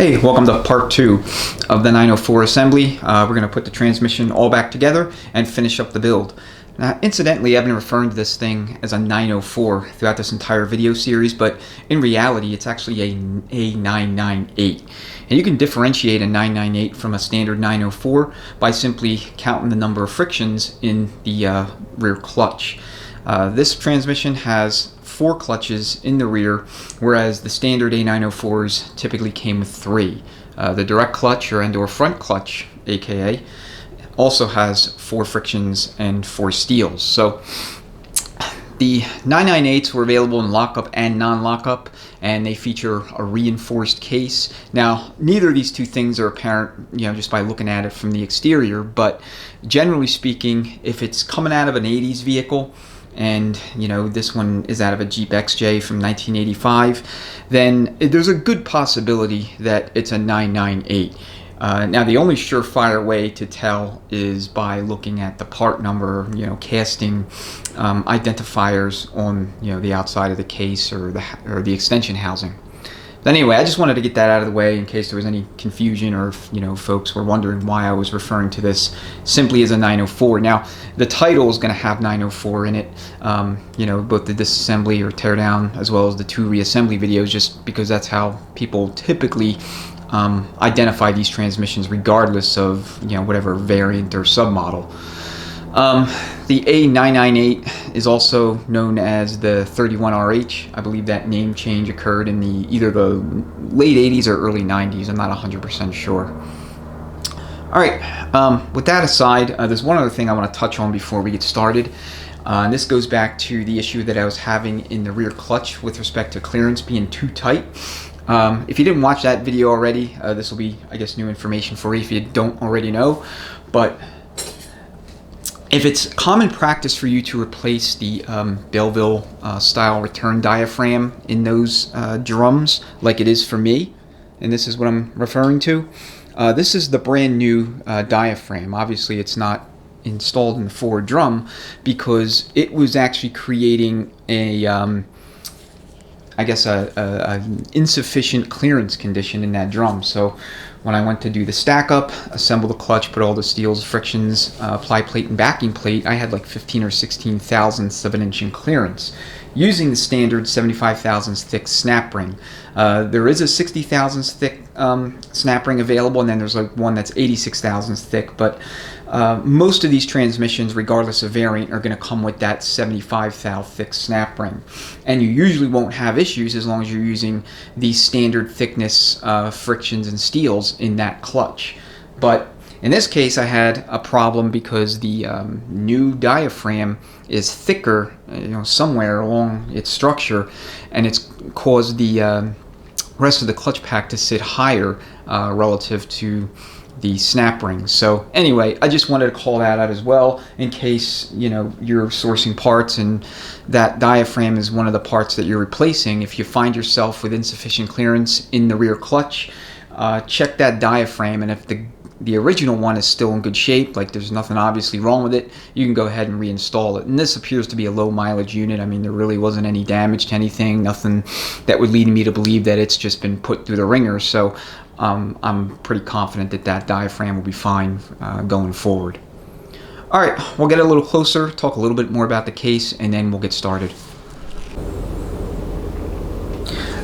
Hey, welcome to part 2 of the 904 assembly. We're going to put the transmission all back together and finish up the build. Now, incidentally, I've been referring to this thing as a 904 throughout this entire video series, but in reality, it's actually a A998. And you can differentiate a 998 from a standard 904 by simply counting the number of frictions in the rear clutch. This transmission has 4 clutches in the rear, whereas the standard A904s typically came with 3. The direct clutch or front clutch, aka, also has 4 frictions and 4 steels. So the 998s were available in lockup and non-lockup, and they feature a reinforced case. Now, neither of these two things are apparent, just by looking at it from the exterior, but generally speaking, if it's coming out of an 80s vehicle, and this one is out of a Jeep XJ from 1985, then there's a good possibility that it's a 998. Now, the only surefire way to tell is by looking at the part number, casting identifiers on the outside of the case or the extension housing. But anyway, I just wanted to get that out of the way in case there was any confusion, or if folks were wondering why I was referring to this simply as a 904. Now, the title is going to have 904 in it, both the disassembly or teardown as well as the 2 reassembly videos, just because that's how people typically identify these transmissions, regardless of whatever variant or submodel. The A998 is also known as the 31RH. I believe that name change occurred in either the late 80s or early 90s. I'm not 100% sure. Alright, with that aside, there's one other thing I want to touch on before we get started. And this goes back to the issue that I was having in the rear clutch with respect to clearance being too tight. If you didn't watch that video already, this will be, I guess, new information for you if you don't already know. But if it's common practice for you to replace the Belleville style return diaphragm in those drums, like it is for me, and this is what I'm referring to, this is the brand new diaphragm. Obviously, it's not installed in the forward drum because it was actually creating a insufficient clearance condition in that drum. So when I went to do the stack up, assemble the clutch, put all the steels, frictions, ply plate, and backing plate, I had like 15 or 16 thousandths of an inch in clearance using the standard 75 thousandths thick snap ring. There is a 60 thousandths thick snap ring available, and then there's like one that's 86 thousandths thick, but most of these transmissions, regardless of variant, are going to come with that 75 thou thick snap ring, and you usually won't have issues as long as you're using the standard thickness frictions and steels in that clutch. But in this case, I had a problem because the new diaphragm is thicker, somewhere along its structure, and it's caused the rest of the clutch pack to sit higher relative to the snap rings. So anyway, I just wanted to call that out as well in case you're sourcing parts and that diaphragm is one of the parts that you're replacing. If you find yourself with insufficient clearance in the rear clutch, check that diaphragm, and if the original one is still in good shape, like there's nothing obviously wrong with it, you can go ahead and reinstall it. And this appears to be a low mileage unit. I mean, there really wasn't any damage to anything, nothing that would lead me to believe that it's just been put through the ringer. So I'm pretty confident that that diaphragm will be fine going forward. Alright, we'll get a little closer, talk a little bit more about the case, and then we'll get started.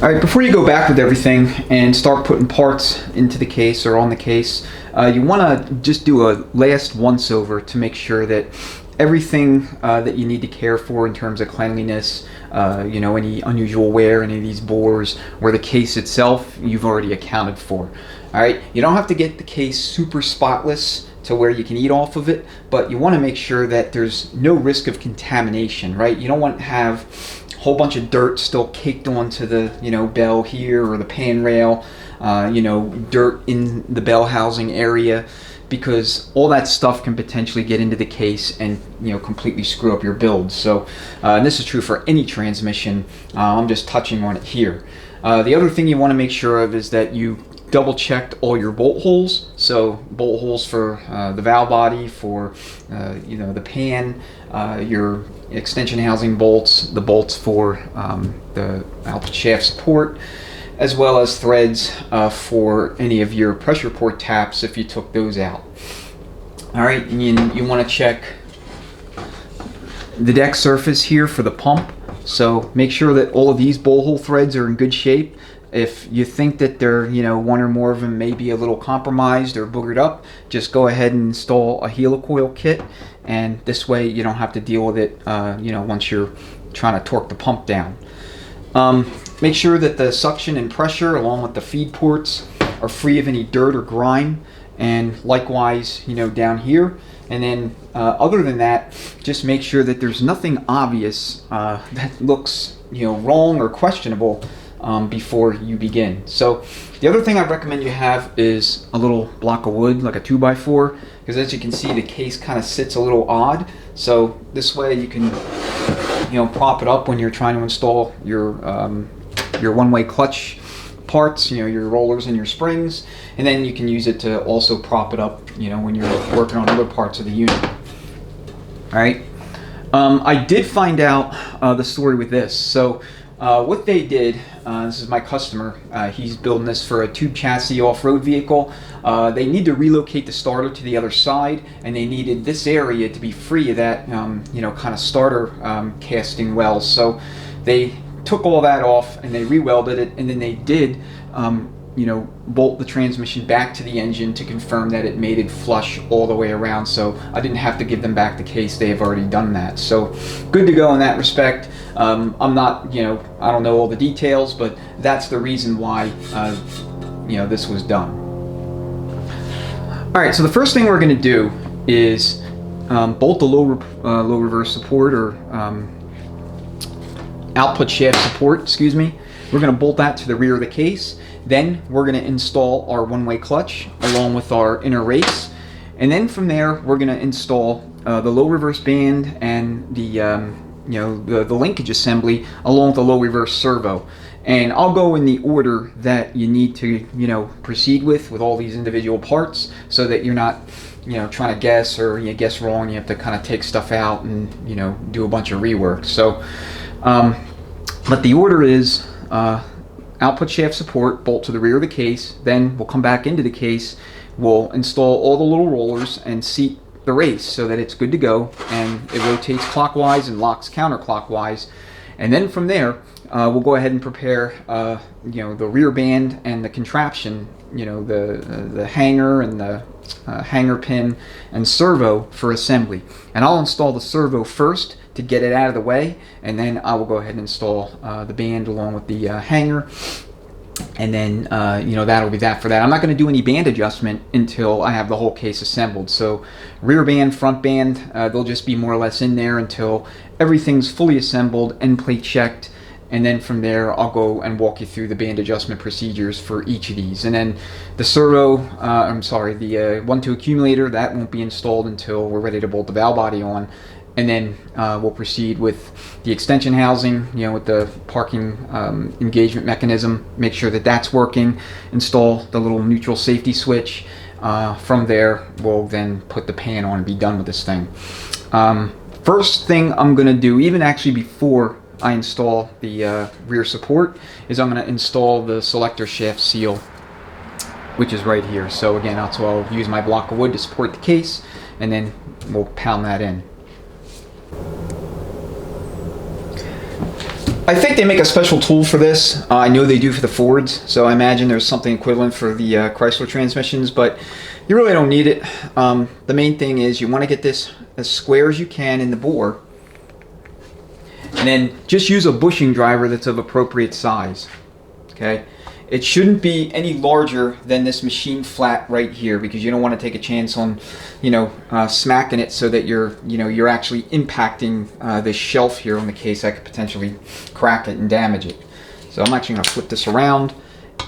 Alright, before you go back with everything and start putting parts into the case or on the case, you want to just do a last once-over to make sure that everything that you need to care for in terms of cleanliness, any unusual wear, any of these bores, or the case itself, you've already accounted for. Alright, you don't have to get the case super spotless to where you can eat off of it, but you want to make sure that there's no risk of contamination, right? You don't want to have a whole bunch of dirt still caked onto the bell here or the pan rail, dirt in the bell housing area, because all that stuff can potentially get into the case and completely screw up your build. So and this is true for any transmission. I'm just touching on it here. The other thing you want to make sure of is that you double checked all your bolt holes. So bolt holes for the valve body, for the pan, your extension housing bolts, the bolts for the valve shaft support, as well as threads for any of your pressure port taps if you took those out. All right, and you want to check the deck surface here for the pump. So make sure that all of these bowl hole threads are in good shape. If you think that they're, one or more of them may be a little compromised or boogered up, just go ahead and install a helicoil kit, and this way you don't have to deal with it, once you're trying to torque the pump down. Make sure that the suction and pressure along with the feed ports are free of any dirt or grime, and likewise, down here. And then other than that, just make sure that there's nothing obvious that looks wrong or questionable before you begin. So the other thing I recommend you have is a little block of wood, like a 2x4, because as you can see, the case kind of sits a little odd. So this way you can prop it up when you're trying to install your one-way clutch parts, your rollers and your springs, and then you can use it to also prop it up, when you're working on other parts of the unit. All right. I did find out the story with this. So what they did, this is my customer, he's building this for a tube chassis off-road vehicle. They need to relocate the starter to the other side, and they needed this area to be free of that, kind of starter casting wells. So they took all that off and they re-welded it, and then they did bolt the transmission back to the engine to confirm that it mated flush all the way around. So I didn't have to give them back the case. They have already done that. So good to go in that respect. I'm not, I don't know all the details, but that's the reason why, this was done. All right, so the first thing we're going to do is bolt the low reverse support, or output shaft support, excuse me. We're going to bolt that to the rear of the case. Then we're going to install our one-way clutch along with our inner race. And then from there, we're going to install the low reverse band and the linkage assembly along with the low reverse servo. And I'll go in the order that you need to, proceed with all these individual parts, so that you're not, trying to guess, or you guess wrong. You have to kind of take stuff out and, do a bunch of rework. So, but the order is output shaft support, bolt to the rear of the case. Then we'll come back into the case. We'll install all the little rollers and seat the race so that it's good to go, and it rotates clockwise and locks counterclockwise. And then from there, we'll go ahead and prepare, the rear band and the contraption, the hanger and the hanger pin and servo for assembly. And I'll install the servo first to get it out of the way, and then I will go ahead and install the band along with the hanger. And then, that'll be that for that. I'm not going to do any band adjustment until I have the whole case assembled. So rear band, front band, they'll just be more or less in there until everything's fully assembled, end plate checked. And then from there, I'll go and walk you through the band adjustment procedures for each of these. And then the servo, the 1-2 accumulator, that won't be installed until we're ready to bolt the valve body on. And then we'll proceed with the extension housing, with the parking engagement mechanism, make sure that that's working, install the little neutral safety switch. From there, we'll then put the pan on and be done with this thing. First thing I'm going to do, even actually before I install the rear support, is I'm going to install the selector shaft seal, which is right here. So again, I'll use my block of wood to support the case, and then we'll pound that in. I think they make a special tool for this. I know they do for the Fords, so I imagine there's something equivalent for the Chrysler transmissions, but you really don't need it. The main thing is you want to get this as square as you can in the bore, and then just use a bushing driver that's of appropriate size. Okay, it shouldn't be any larger than this machine flat right here, because you don't want to take a chance on, smacking it so that you're actually impacting this shelf here on the case that could potentially crack it and damage it. So I'm actually going to flip this around,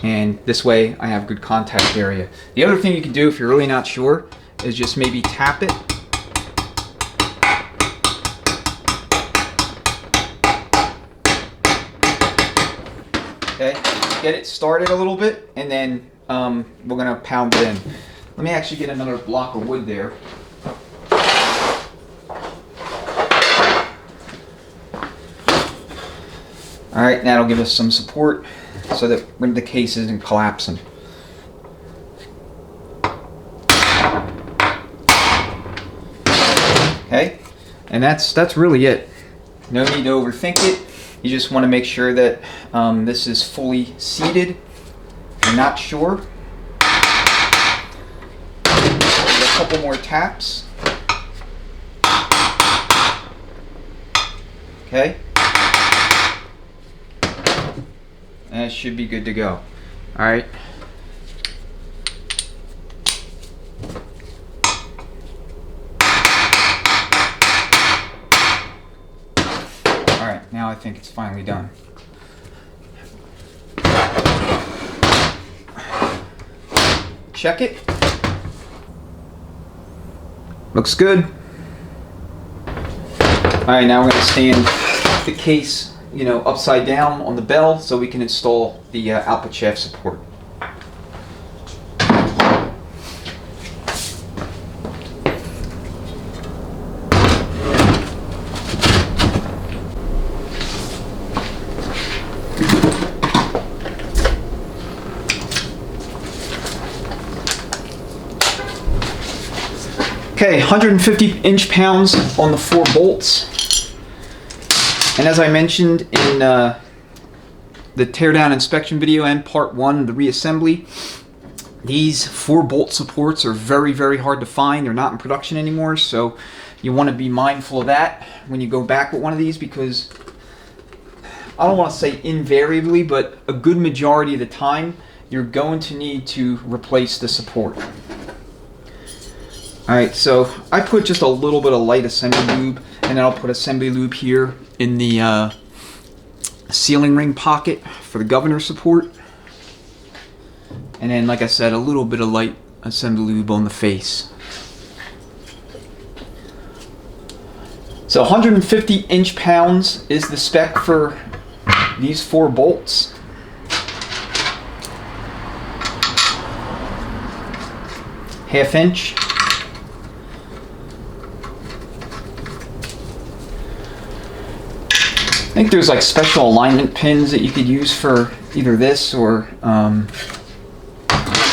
and this way I have good contact area. The other thing you can do if you're really not sure is just maybe tap it. Okay, get it started a little bit, and then we're going to pound it in. Let me actually get another block of wood there. Alright, that'll give us some support. so that when the case isn't collapsing. Okay, and that's really it. No need to overthink it. You just want to make sure that this is fully seated. If you're not sure, give a couple more taps. Okay, and it should be good to go. All right. All right, now I think it's finally done. Check it. Looks good. All right, now we're going to stand the case, upside down on the bell so we can install the output shaft support. Okay, 150 inch-pounds on the 4 bolts. And as I mentioned in the teardown inspection video and part 1, the reassembly, these 4 bolt supports are very, very hard to find. They're not in production anymore, so you want to be mindful of that when you go back with one of these, because I don't want to say invariably, but a good majority of the time, you're going to need to replace the support. Alright, so I put just a little bit of light assembly lube, and then I'll put assembly lube here in the sealing ring pocket for the governor support. And then, like I said, a little bit of light assembly lube on the face. So 150 inch-pounds is the spec for these 4 bolts. Half inch. I think there's like special alignment pins that you could use for either this or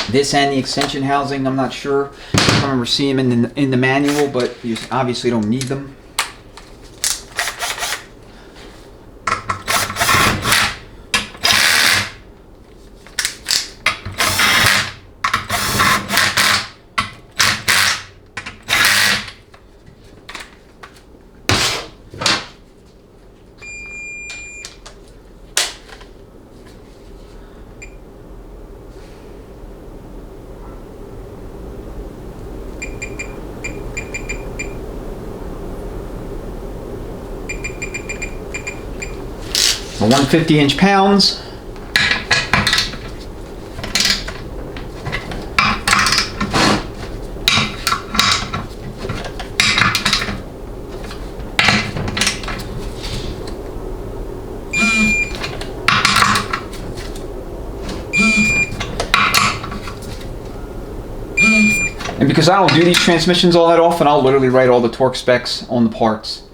this and the extension housing. I'm not sure. I remember seeing them in the manual, but you obviously don't need them. So 150 inch-pounds. And because I don't do these transmissions all that often, I'll literally write all the torque specs on the parts,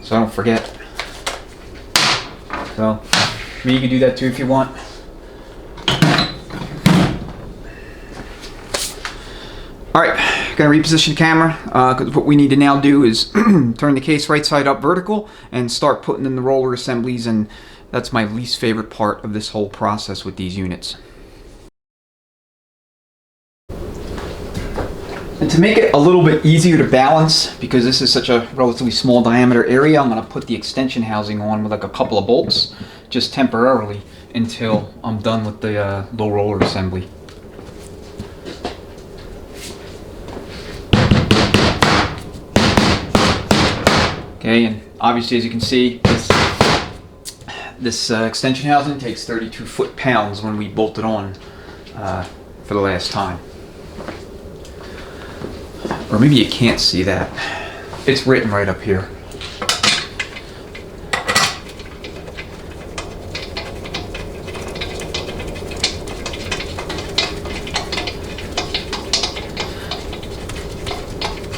so I don't forget. So, you can do that too if you want. Alright, gonna reposition the camera, because what we need to now do is turn the case right side up vertical and start putting in the roller assemblies, and that's my least favorite part of this whole process with these units. And to make it a little bit easier to balance, because this is such a relatively small diameter area, I'm going to put the extension housing on with like a couple of bolts, just temporarily, until I'm done with the low roller assembly. Okay, and obviously as you can see, this extension housing takes 32 foot-pounds when we bolt it on for the last time. Or maybe you can't see that. It's written right up here.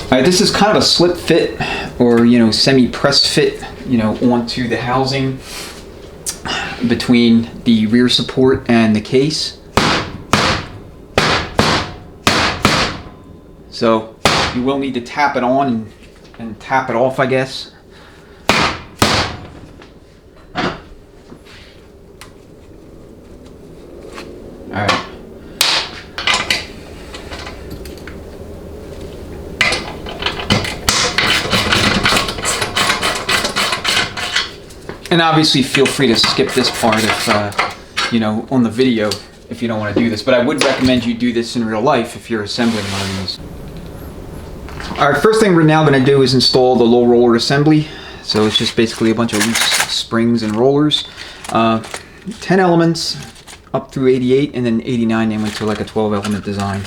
Alright, this is kind of a slip fit, or semi-press fit, onto the housing. between the rear support and the case. So you will need to tap it on and tap it off, I guess. Alright. And obviously feel free to skip this part if, you know, on the video if you don't want to do this. But I would recommend you do this in real life if you're assembling one of these. Alright, first thing we're now going to do is install the low roller assembly. So it's just basically a bunch of loose springs and rollers. 10 elements up through 88, and then 89 they went to like a 12 element design.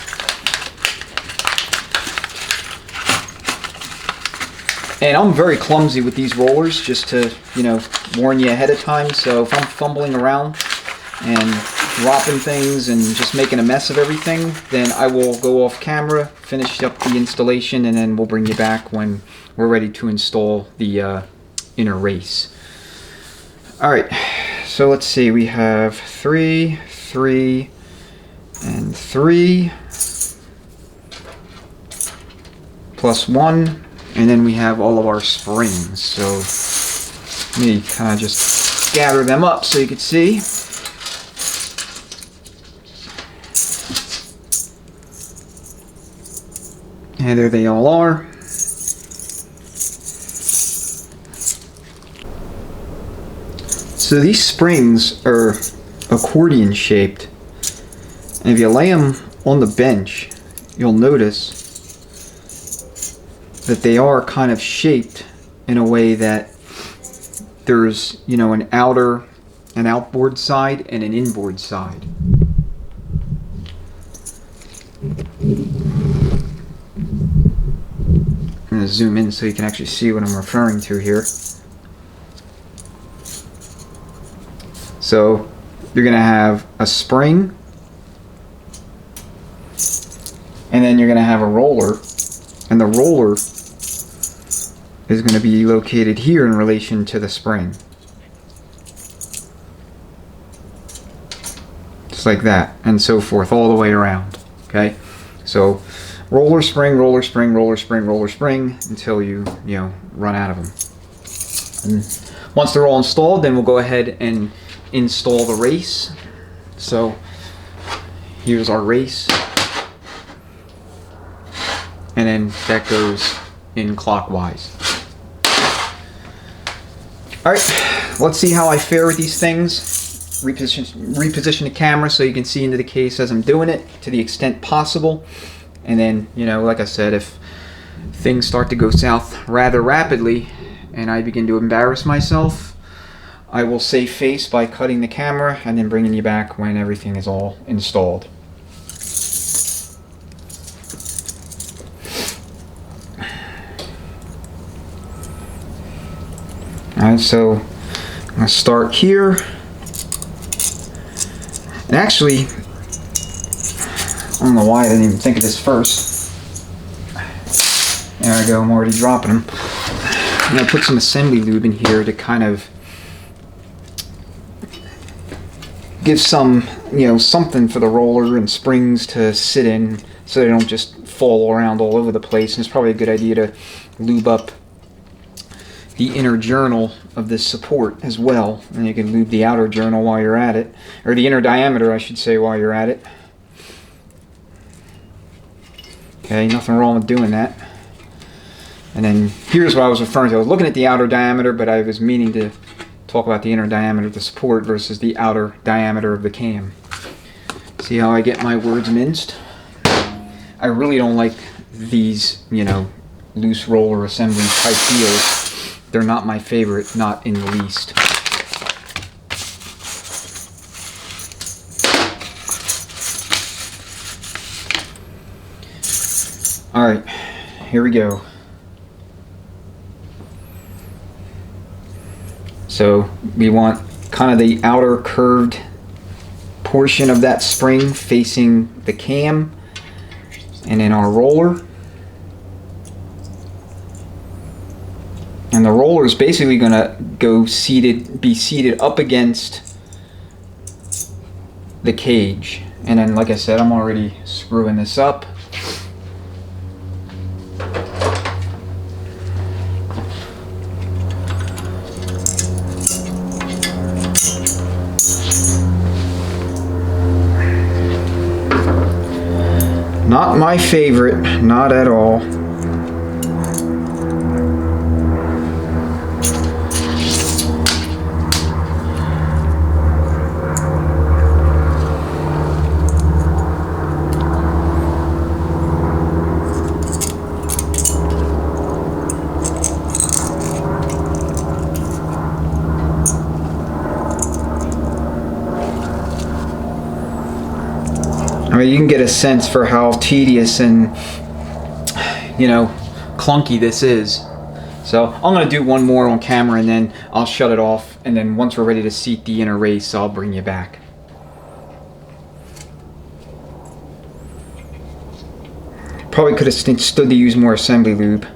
And I'm very clumsy with these rollers, just to, you know, warn you ahead of time. So if I'm fumbling around and dropping things and just making a mess of everything, then I will go off camera, finish up the installation, and then we'll bring you back when we're ready to install the inner race. Alright, so let's see, we have 3, 3, and 3, plus 1. And then we have all of our springs. So let me kind of just gather them up so you can see. And there they all are. So these springs are accordion shaped. And if you lay them on the bench, you'll notice that they are kind of shaped in a way that there's, you know, an outboard side and an inboard side. I'm going to zoom in so you can actually see what I'm referring to here. So you're going to have a spring, and then you're going to have a roller, and the roller is going to be located here in relation to the spring. Just like that, and so forth, all the way around. Okay? So, roller spring, roller spring, roller spring, roller spring, until you run out of them. And once they're all installed, then we'll go ahead and install the race. So, here's our race. And then that goes in clockwise. Alright, let's see how I fare with these things. Reposition the camera so you can see into the case as I'm doing it to the extent possible. And then, like I said, if things start to go south rather rapidly and I begin to embarrass myself, I will save face by cutting the camera and then bringing you back when everything is all installed. Alright, so I'm going to start here. And actually, I don't know why I didn't even think of this first. There I go, I'm already dropping them. I'm going to put some assembly lube in here to kind of give some, something for the roller and springs to sit in so they don't just fall around all over the place. And it's probably a good idea to lube up the inner journal of this support as well, and you can lube the outer journal while you're at it, or the inner diameter I should say while you're at it. Okay, nothing wrong with doing that. And then here's what I was referring to. I was looking at the outer diameter, but I was meaning to talk about the inner diameter of the support versus the outer diameter of the cam. See how I get my words minced? I really don't like these, loose roller assembly type deals. They're not my favorite, not in the least. Alright, here we go. So we want kind of the outer curved portion of that spring facing the cam, and then our roller. And the roller is basically going to be seated up against the cage. And then, like I said, I'm already screwing this up. Not my favorite, not at all. I mean, you can get a sense for how tedious and, you know, clunky this is. So I'm going to do one more on camera and then I'll shut it off. And then once we're ready to seat the inner race, I'll bring you back. Probably could have stood to use more assembly lube.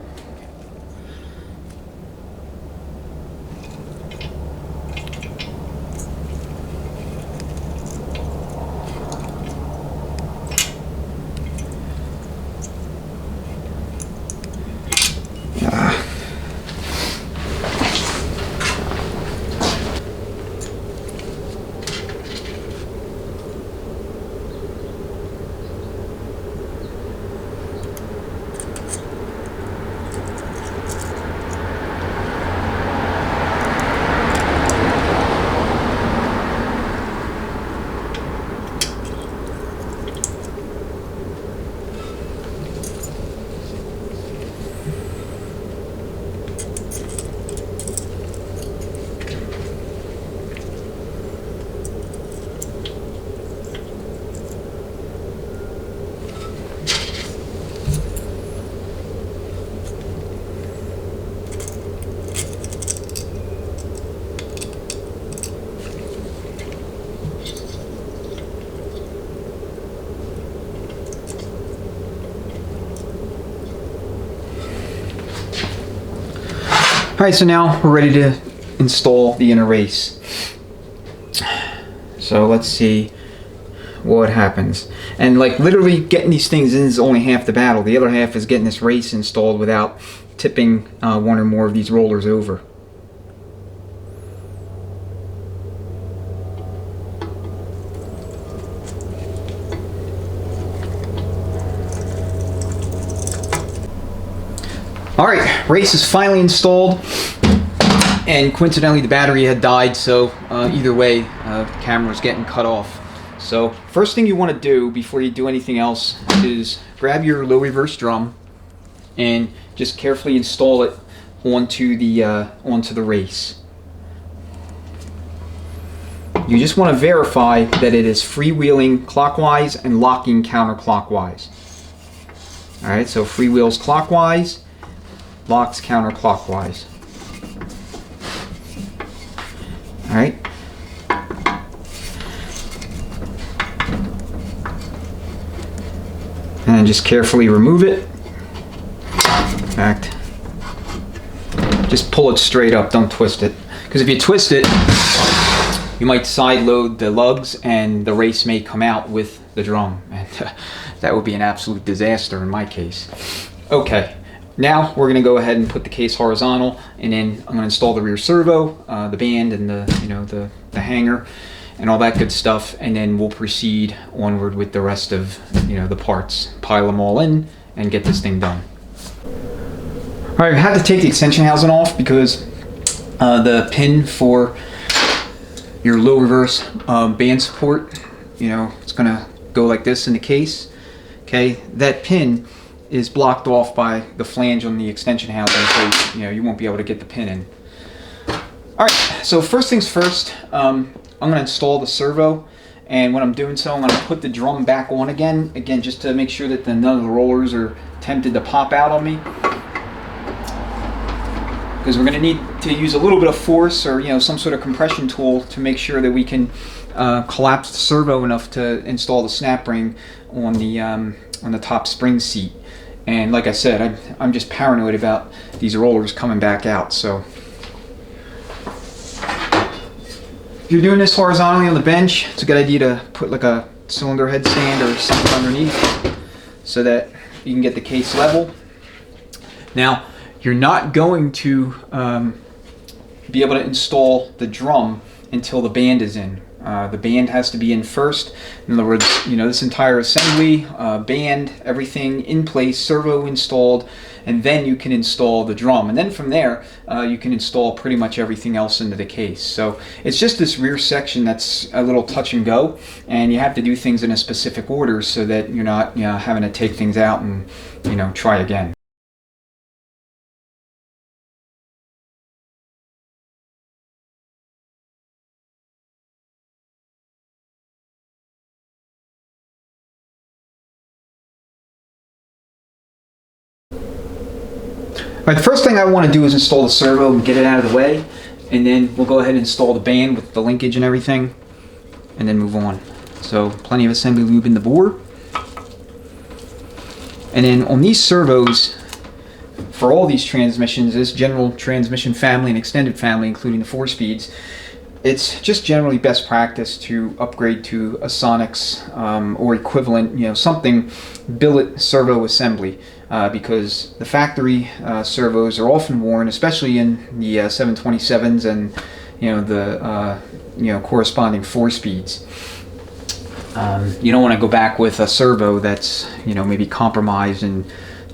Alright, so now we're ready to install the inner race. So let's see what happens. And like literally getting these things in is only half the battle. The other half is getting this race installed without tipping one or more of these rollers over. Alright, race is finally installed, and coincidentally the battery had died, so either way the camera's getting cut off. So first thing you want to do before you do anything else is grab your low reverse drum and just carefully install it onto the race. You just want to verify that it is freewheeling clockwise and locking counterclockwise. Alright, so freewheels clockwise, locks counterclockwise. Alright. And just carefully remove it. In fact, just pull it straight up, don't twist it. Because if you twist it, you might side load the lugs and the race may come out with the drum. And that would be an absolute disaster in my case. Okay. Now we're going to go ahead and put the case horizontal, and then I'm going to install the rear servo, the band, and the hanger, and all that good stuff, and then we'll proceed onward with the rest of the parts. Pile them all in and get this thing done. All right, I had to take the extension housing off because the pin for your low reverse band support, it's going to go like this in the case. Okay, that pin is blocked off by the flange on the extension housing, so you won't be able to get the pin in. All right, so first things first, I'm going to install the servo, and when I'm doing so, I'm going to put the drum back on again, just to make sure that none of the rollers are tempted to pop out on me, because we're going to need to use a little bit of force or some sort of compression tool to make sure that we can collapse the servo enough to install the snap ring on the top spring seat. And like I said, I'm just paranoid about these rollers coming back out. So If you're doing this horizontally on the bench, it's a good idea to put like a cylinder head stand or something underneath so that you can get the case level. Now, you're not going to be able to install the drum until the band is in. The band has to be in first. In other words, this entire assembly, band, everything in place, servo installed, and then you can install the drum. And then from there, you can install pretty much everything else into the case. So it's just this rear section that's a little touch and go, and you have to do things in a specific order so that you're not having to take things out and try again. Alright, the first thing I want to do is install the servo and get it out of the way, and then we'll go ahead and install the band with the linkage and everything, and then move on. So plenty of assembly lube in the bore. And then on these servos, for all these transmissions, this general transmission family and extended family, including the 4-speeds, it's just generally best practice to upgrade to a Sonic's or equivalent, something billet servo assembly, because the factory servos are often worn, especially in the 727s and the corresponding 4-speeds. You don't want to go back with a servo that's maybe compromised and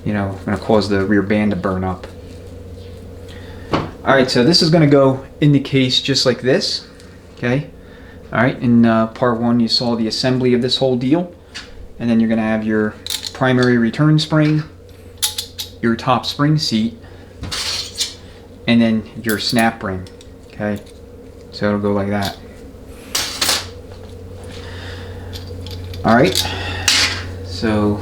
going to cause the rear band to burn up. Alright, so this is going to go in the case just like this. Okay. Alright, in part 1 you saw the assembly of this whole deal. And then you're going to have your primary return spring, your top spring seat, and then your snap ring. Okay. So it'll go like that. Alright. So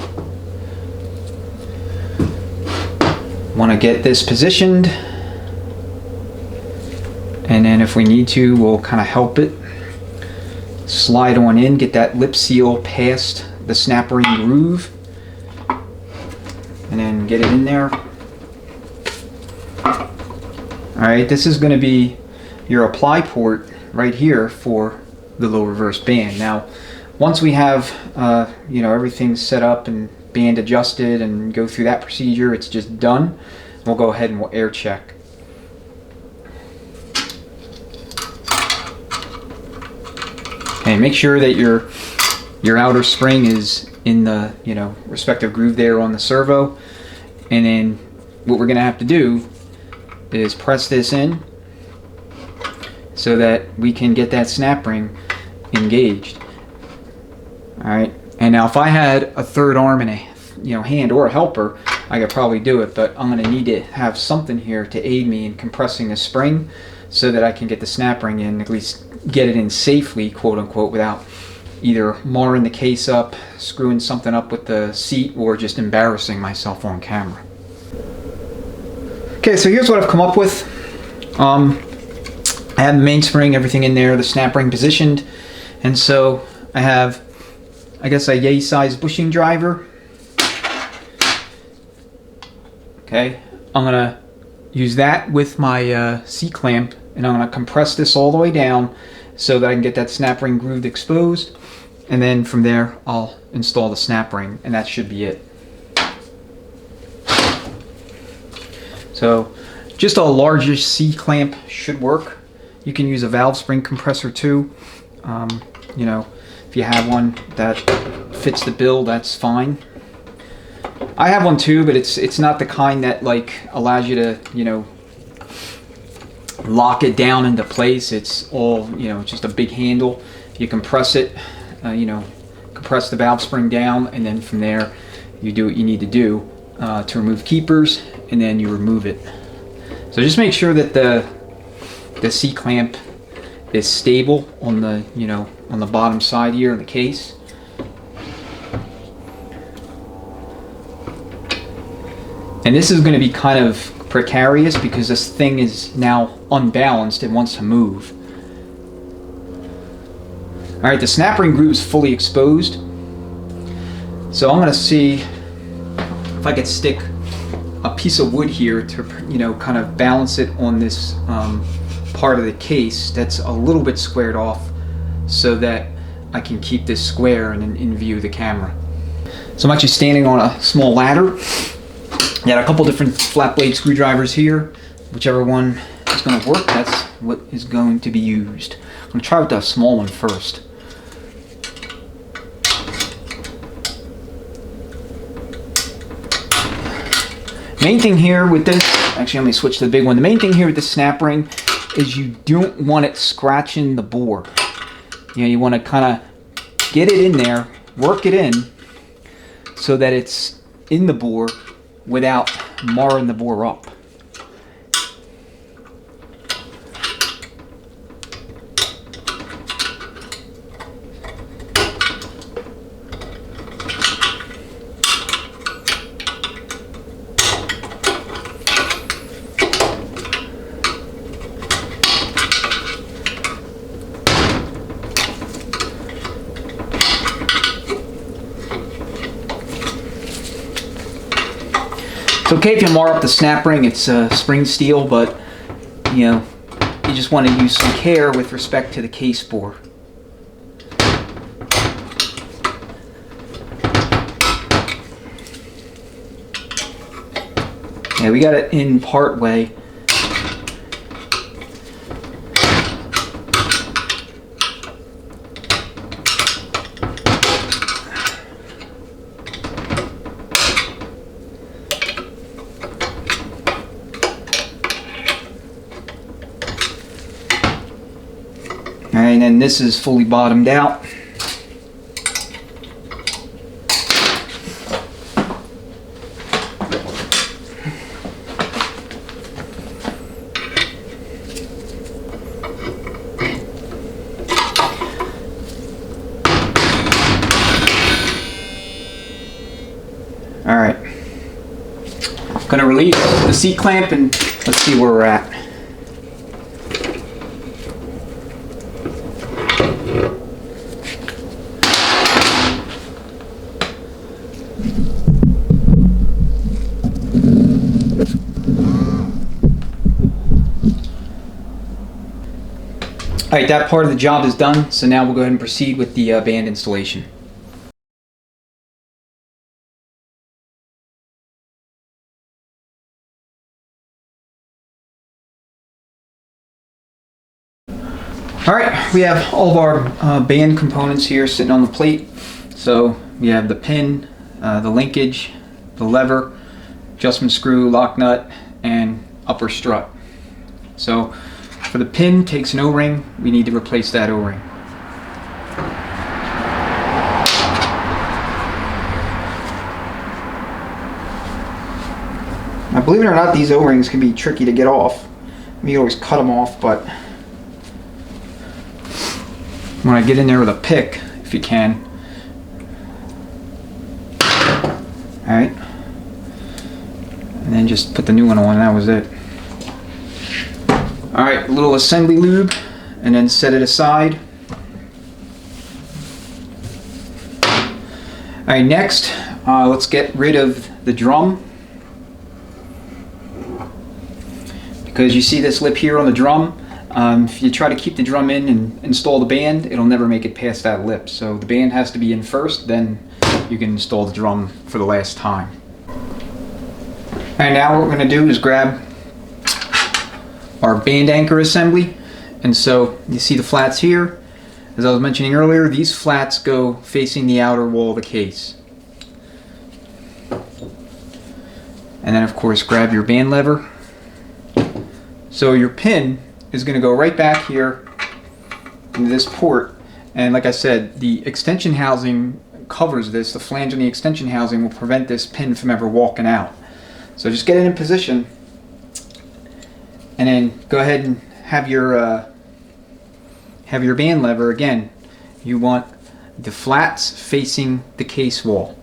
want to get this positioned. And then if we need to, we'll kind of help it. Slide on in, get that lip seal past the snap ring groove. And then get it in there. Alright, this is going to be your apply port right here for the low reverse band. Now, once we have everything set up and band adjusted and go through that procedure, it's just done. We'll go ahead and we'll air check. Okay, make sure that your outer spring is in the respective groove there on the servo, and then what we're gonna have to do is press this in so that we can get that snap ring engaged. All right, and now if I had a third arm and a hand or a helper, I could probably do it, but I'm gonna need to have something here to aid me in compressing the spring so that I can get the snap ring in, at least get it in safely, quote unquote, without either marring the case up, screwing something up with the seat, or just embarrassing myself on camera. Okay, so here's what I've come up with. I have the mainspring, everything in there, the snap ring positioned, and so I have, I guess, a yay-sized bushing driver. Okay, I'm gonna use that with my C-clamp, and I'm gonna compress this all the way down so that I can get that snap ring grooved exposed, and then from there I'll install the snap ring, and that should be it. So just a larger C-clamp should work. You can use a valve spring compressor too. If you have one that fits the bill, that's fine. I have one too, but it's not the kind that allows you to lock it down into place. It's all just a big handle. You compress it, compress the valve spring down, and then from there you do what you need to do to remove keepers, and then you remove it. So just make sure that the C-clamp is stable on the on the bottom side here in the case. And this is going to be kind of precarious because this thing is now unbalanced and wants to move. Alright, the snap ring groove is fully exposed. So I'm going to see if I could stick a piece of wood here to kind of balance it on this part of the case that's a little bit squared off so that I can keep this square and in view of the camera. So I'm actually standing on a small ladder. Got a couple different flat blade screwdrivers here. Whichever one is going to work, that's what is going to be used. I'm going to try with the small one first. Main thing here with this, actually let me switch to the big one. The main thing here with the snap ring is you don't want it scratching the bore. You know, you want to kind of get it in there, work it in, so that it's in the bore without marring the bore up. It's okay if you mar up the snap ring, it's spring steel, but you know, you just want to use some care with respect to the case bore. Yeah, we got it in part way. Alright, and then this is fully bottomed out. Alright, I'm going to release the C-clamp and let's see where we're at. Alright, that part of the job is done, so now we'll go ahead and proceed with the band installation. Alright, we have all of our band components here sitting on the plate. So we have the pin, the linkage, the lever, adjustment screw, lock nut, and upper strut. So for the pin takes an O-ring, we need to replace that O-ring. Now believe it or not, these O-rings can be tricky to get off. You always cut them off, but when I get in there with a pick, if you can. Alright. And then just put the new one on, and that was it. Alright, a little assembly lube, and then set it aside. Alright, next, let's get rid of the drum. Because you see this lip here on the drum, if you try to keep the drum in and install the band, it'll never make it past that lip. So the band has to be in first, then you can install the drum for the last time. Alright, now what we're going to do is grab our band anchor assembly. And so you see the flats here. As I was mentioning earlier, these flats go facing the outer wall of the case. And then of course grab your band lever. So your pin is going to go right back here into this port, and like I said, the extension housing covers this. The flange on the extension housing will prevent this pin from ever walking out. So just get it in position, and then go ahead and have your band lever. Again, you want the flats facing the case wall.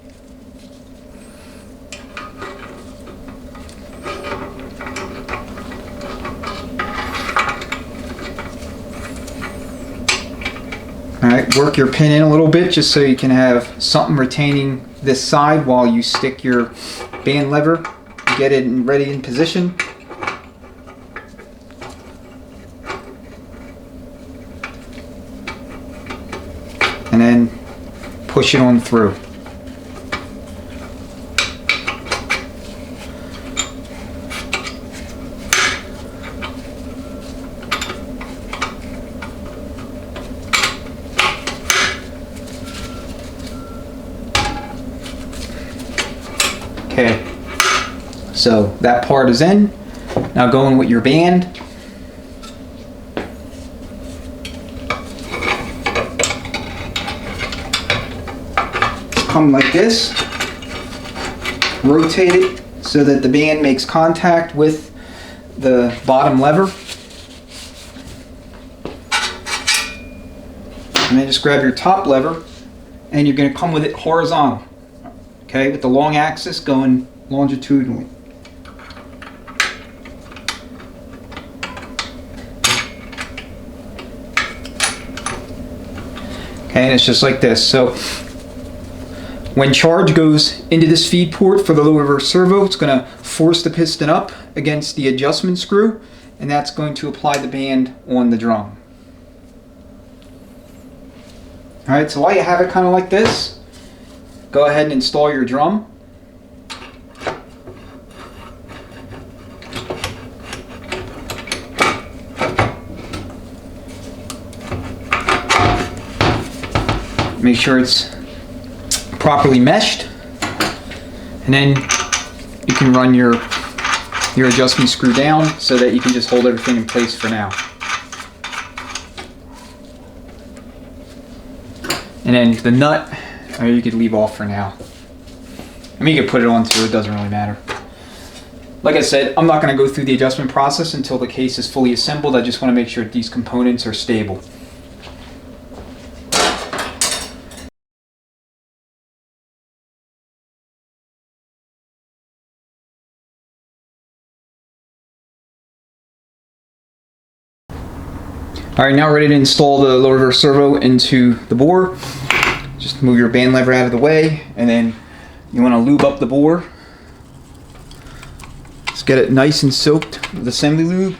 Alright, work your pin in a little bit just so you can have something retaining this side while you stick your band lever. Get it ready in position. and then push it on through. Okay, so that part is in. Now go in with your band. Come like this. Rotate it so that the band makes contact with the bottom lever. And then just grab your top lever and you're going to come with it horizontal. Okay, with the long axis going longitudinally. Okay, and it's just like this. So when charge goes into this feed port for the low reverse servo, it's going to force the piston up against the adjustment screw, and that's going to apply the band on the drum. Alright, so while you have it kind of like this, go ahead and install your drum. Make sure it's properly meshed, and then you can run your adjustment screw down so that you can just hold everything in place for now. And then the nut, you could leave off for now. I mean, you could put it on too, it doesn't really matter. Like I said, I'm not going to go through the adjustment process until the case is fully assembled. I just want to make sure that these components are stable. Alright, now we're ready to install the low reverse servo into the bore. Just move your band lever out of the way, and then you want to lube up the bore. Just get it nice and soaked with assembly lube.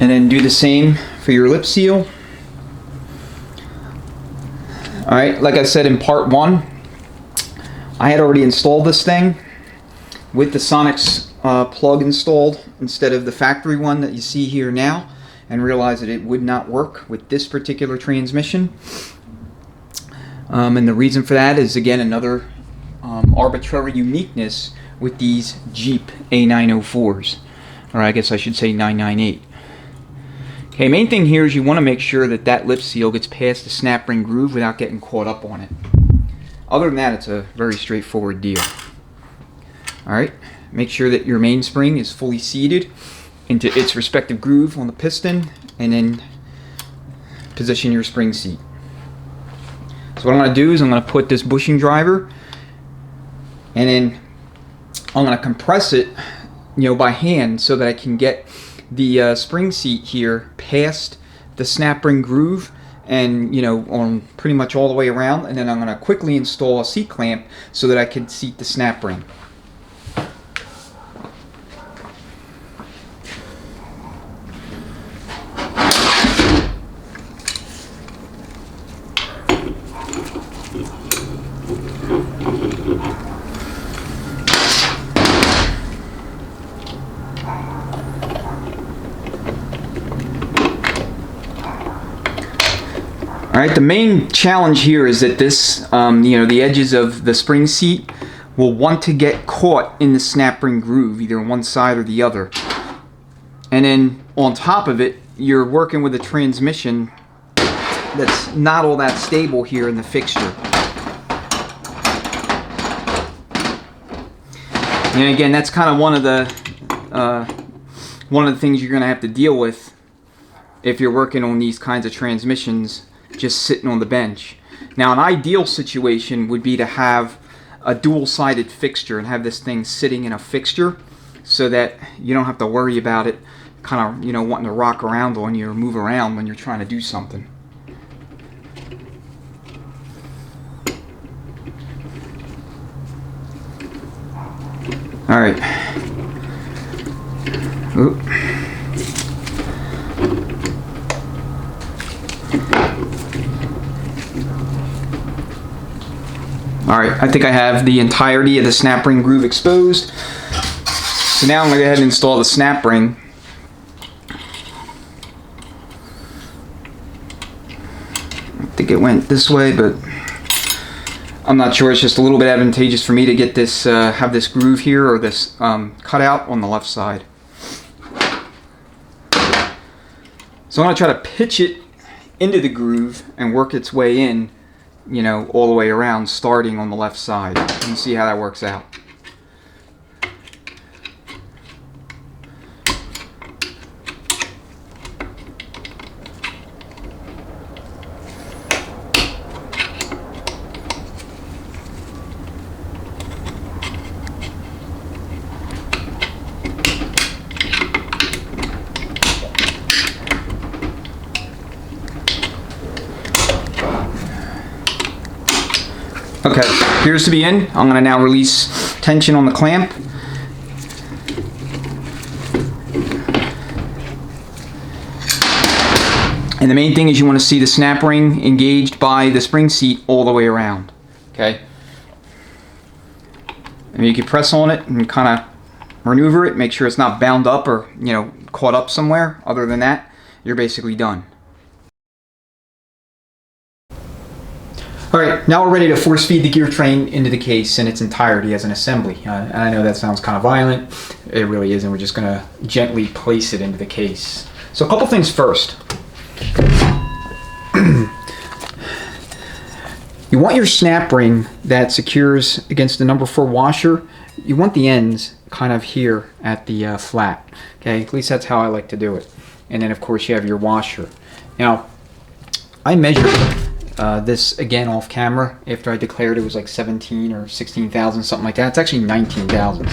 And then do the same for your lip seal. Alright, like I said in part 1, I had already installed this thing with the Sonix plug installed instead of the factory one that you see here now, and realized that it would not work with this particular transmission. And the reason for that is, again, another arbitrary uniqueness with these Jeep A904s, or I guess I should say 998. Okay, main thing here is you want to make sure that that lip seal gets past the snap ring groove without getting caught up on it. Other than that, it's a very straightforward deal. Alright, make sure that your mainspring is fully seated into its respective groove on the piston, and then position your spring seat. So what I'm going to do is I'm going to put this bushing driver, and then I'm going to compress it, by hand, so that I can get the spring seat here past the snap ring groove, and on pretty much all the way around, and then I'm going to quickly install a seat clamp so that I can seat the snap ring. Alright, the main challenge here is that this, the edges of the spring seat will want to get caught in the snap ring groove, either on one side or the other. And then on top of it, you're working with a transmission that's not all that stable here in the fixture. And again, that's kind of one of the things you're going to have to deal with if you're working on these kinds of transmissions just sitting on the bench. Now, an ideal situation would be to have a dual-sided fixture and have this thing sitting in a fixture so that you don't have to worry about it kind of, wanting to rock around on you or move around when you're trying to do something. Alright. Oop. Alright, I think I have the entirety of the snap ring groove exposed. So now I'm going to go ahead and install the snap ring. I think it went this way, but I'm not sure. It's just a little bit advantageous for me to get this, have this groove here, or this cutout on the left side. So I'm going to try to pitch it into the groove and work its way in, you know, all the way around, starting on the left side. And see how that works out. Okay, appears to be in. I'm going to now release tension on the clamp. And the main thing is you want to see the snap ring engaged by the spring seat all the way around. Okay? And you can press on it and kind of maneuver it, make sure it's not bound up or, you know, caught up somewhere. Other than that, you're basically done. Alright, now we're ready to force feed the gear train into the case in its entirety as an assembly. And I know that sounds kind of violent. It really isn't. We're just going to gently place it into the case. So a couple things first. You want your snap ring that secures against the number 4 washer. You want the ends kind of here at the flat. Okay, at least that's how I like to do it. And then of course you have your washer. Now, I measured this again off camera after I declared it was like 17 or 16,000, something like that. It's actually 19,000.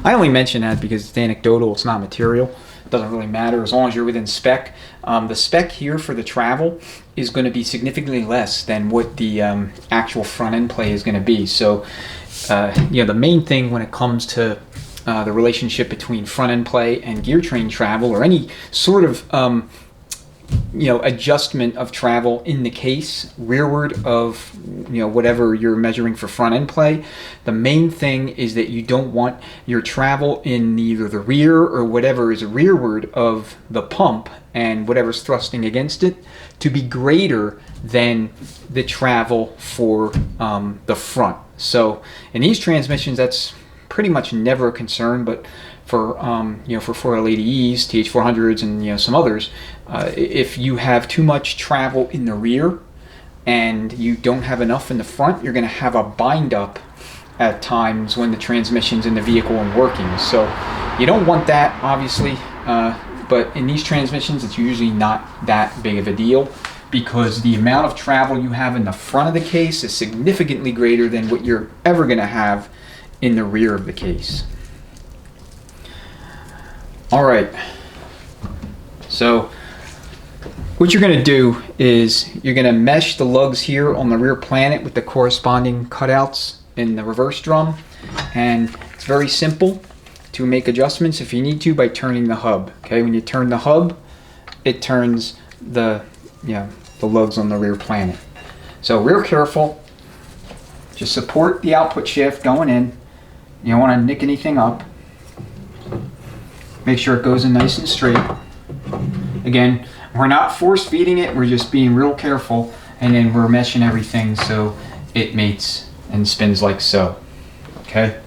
I only mention that because it's anecdotal, it's not material. It doesn't really matter as long as you're within spec. The spec here for the travel is going to be significantly less than what the actual front end play is going to be. So, you know, the main thing when it comes to the relationship between front end play and gear train travel, or any sort of you know, adjustment of travel in the case rearward of, you know, whatever you're measuring for front end play, the main thing is that you don't want your travel in either the rear or whatever is rearward of the pump and whatever's thrusting against it to be greater than the travel for the front. So in these transmissions, that's pretty much never a concern, but for you know, for 4L80Es, TH400s, and, you know, some others, if you have too much travel in the rear and you don't have enough in the front, you're going to have a bind up at times when the transmission's in the vehicle and working. So you don't want that, obviously, but in these transmissions it's usually not that big of a deal because the amount of travel you have in the front of the case is significantly greater than what you're ever going to have in the rear of the case. All right, so what you're going to do is you're going to mesh the lugs here on the rear planet with the corresponding cutouts in the reverse drum, and it's very simple to make adjustments if you need to by turning the hub. Okay, when you turn the hub, it turns the the lugs on the rear planet. So real careful, just support the output shaft going in. You don't want to nick anything up. Make sure it goes in nice and straight. Again, we're not force feeding it, we're just being real careful, and then we're meshing everything so it mates and spins like so. Okay?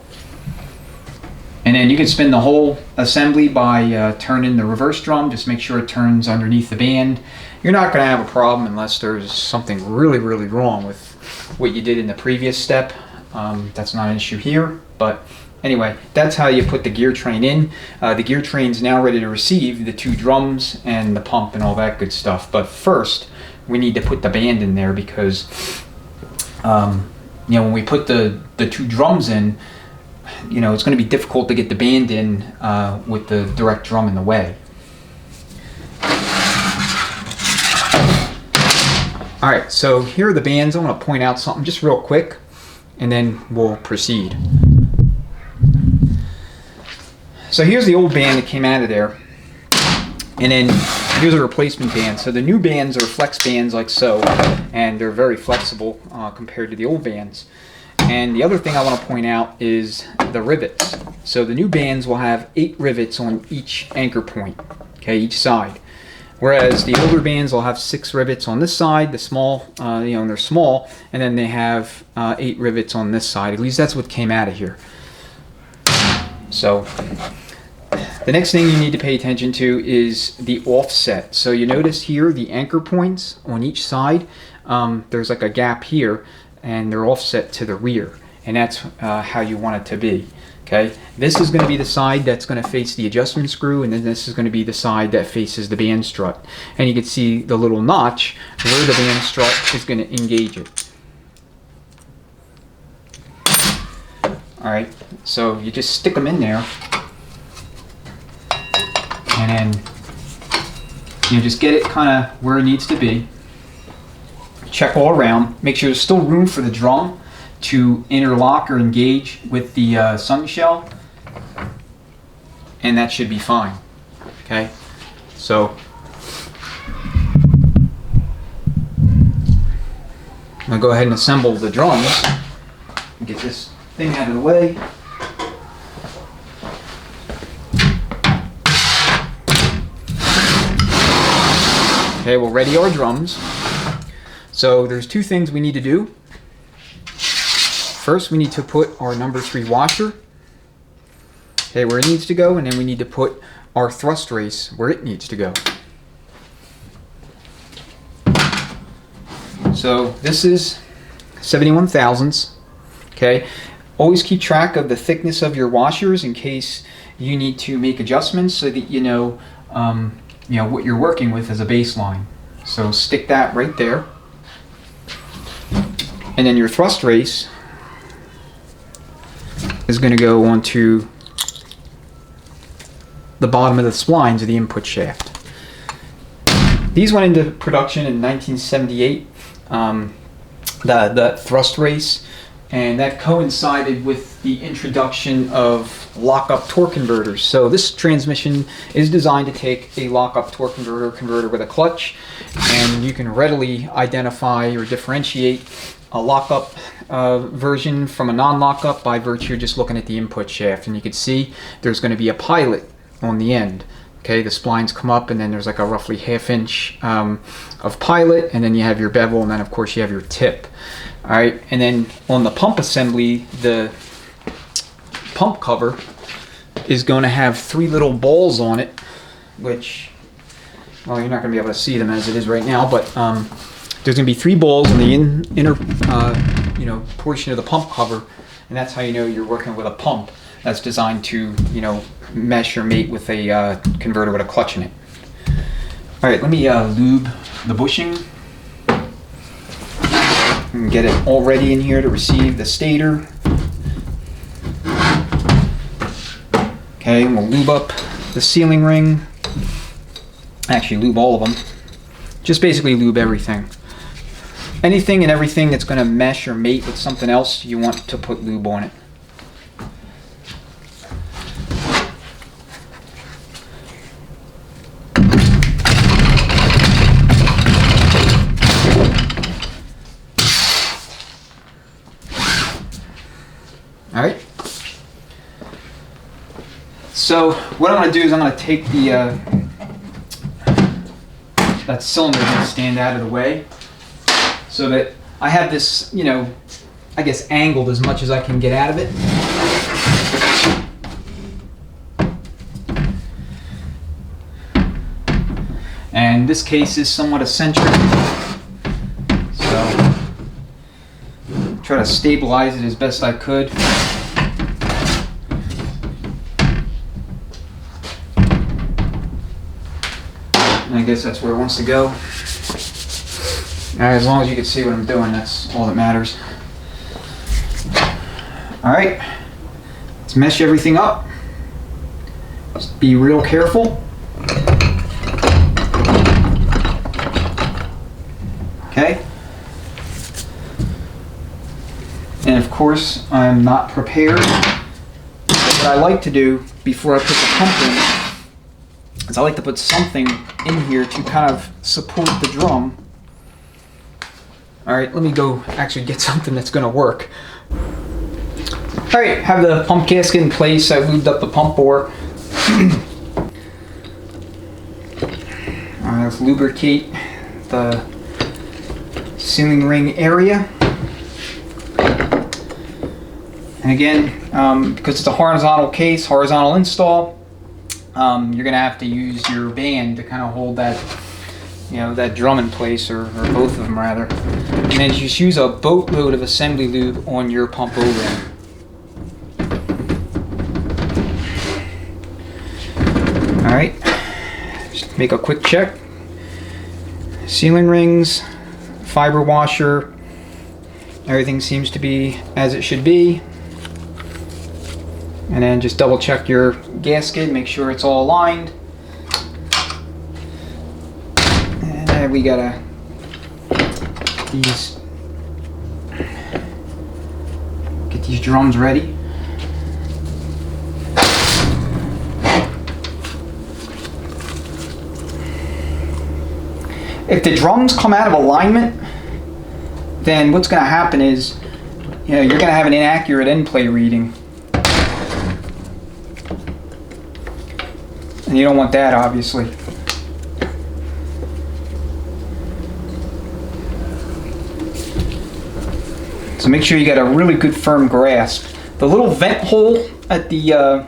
And then you can spin the whole assembly by turning the reverse drum. Just make sure it turns underneath the band. You're not going to have a problem unless there's something really, really wrong with what you did in the previous step. That's not an issue here, but anyway, that's how you put the gear train in. The gear train's now ready to receive the 2 drums and the pump and all that good stuff. But first, we need to put the band in there because, you know, when we put the 2 drums in, you know, it's going to be difficult to get the band in with the direct drum in the way. All right, so here are the bands. I want to point out something just real quick, and then we'll proceed. So here's the old band that came out of there. And then here's a replacement band. So the new bands are flex bands like so, and they're very flexible compared to the old bands. And the other thing I want to point out is the rivets. So the new bands will have 8 rivets on each anchor point, okay, each side. Whereas the older bands will have 6 rivets on this side, the small, and they're small, and then they have 8 rivets on this side. At least that's what came out of here. So the next thing you need to pay attention to is the offset. So you notice here the anchor points on each side, there's like a gap here, and they're offset to the rear, and that's how you want it to be. Okay, this is going to be the side that's going to face the adjustment screw, and then this is going to be the side that faces the band strut. And you can see the little notch where the band strut is going to engage it. Alright, so you just stick them in there, and then you just get it kind of where it needs to be. Check all around, make sure there's still room for the drum to interlock or engage with the sun shell, and that should be fine. Okay, so I'm going to go ahead and assemble the drums and get this thing out of the way. Okay, we'll ready our drums. So there's 2 things we need to do. First, we need to put our number 3 washer, okay, where it needs to go, and then we need to put our thrust race where it needs to go. So this is 71 thousandths, okay. Always keep track of the thickness of your washers in case you need to make adjustments so that you know what you're working with as a baseline. So stick that right there. And then your thrust race is going to go onto the bottom of the splines of the input shaft. These went into production in 1978, the thrust race, and that coincided with the introduction of lock-up torque converters. So this transmission is designed to take a lock-up torque converter with a clutch, and you can readily identify or differentiate a lock-up version from a non-lock-up by virtue of just looking at the input shaft. And you can see there's going to be a pilot on the end. Okay, the splines come up, and then there's like a roughly 1/2 inch of pilot, and then you have your bevel, and then of course you have your tip. All right, and then on the pump assembly, the pump cover is going to have 3 little balls on it, which, well, you're not going to be able to see them as it is right now, but there's going to be 3 balls in the inner portion of the pump cover, and that's how you know you're working with a pump that's designed to mesh or mate with a converter with a clutch in it. All right, let me lube the bushing and get it all ready in here to receive the stator. Okay, and we'll lube up the sealing ring. Actually, lube all of them. Just basically lube everything. Anything and everything that's going to mesh or mate with something else, you want to put lube on it. All right. So what I'm going to do is I'm going to take the that cylinder going to stand out of the way so that I have this, I guess angled as much as I can get out of it. And this case is somewhat eccentric, so try to stabilize it as best I could. And I guess that's where it wants to go. Alright, as long as you can see what I'm doing, that's all that matters. Alright, let's mesh everything up. Just be real careful. Okay. And of course, I'm not prepared. What I like to do before I put the pump in is I like to put something in here to kind of support the drum. All right, let me go actually get something that's gonna work. All right, have the pump gasket in place. I lubed up the pump bore. Let's lubricate the sealing ring area. And again, because it's a horizontal case, horizontal install, you're gonna have to use your band to kind of hold that, that drum in place, or both of them rather. And then just use a boatload of assembly lube on your pump O-ring. All right, just make a quick check. Sealing rings, fiber washer, everything seems to be as it should be. And then just double check your gasket, make sure it's all aligned. And then we gotta get these drums ready. If the drums come out of alignment, then what's going to happen is, you're going to have an inaccurate end play reading. And you don't want that, obviously. So make sure you got a really good firm grasp. The little vent hole at the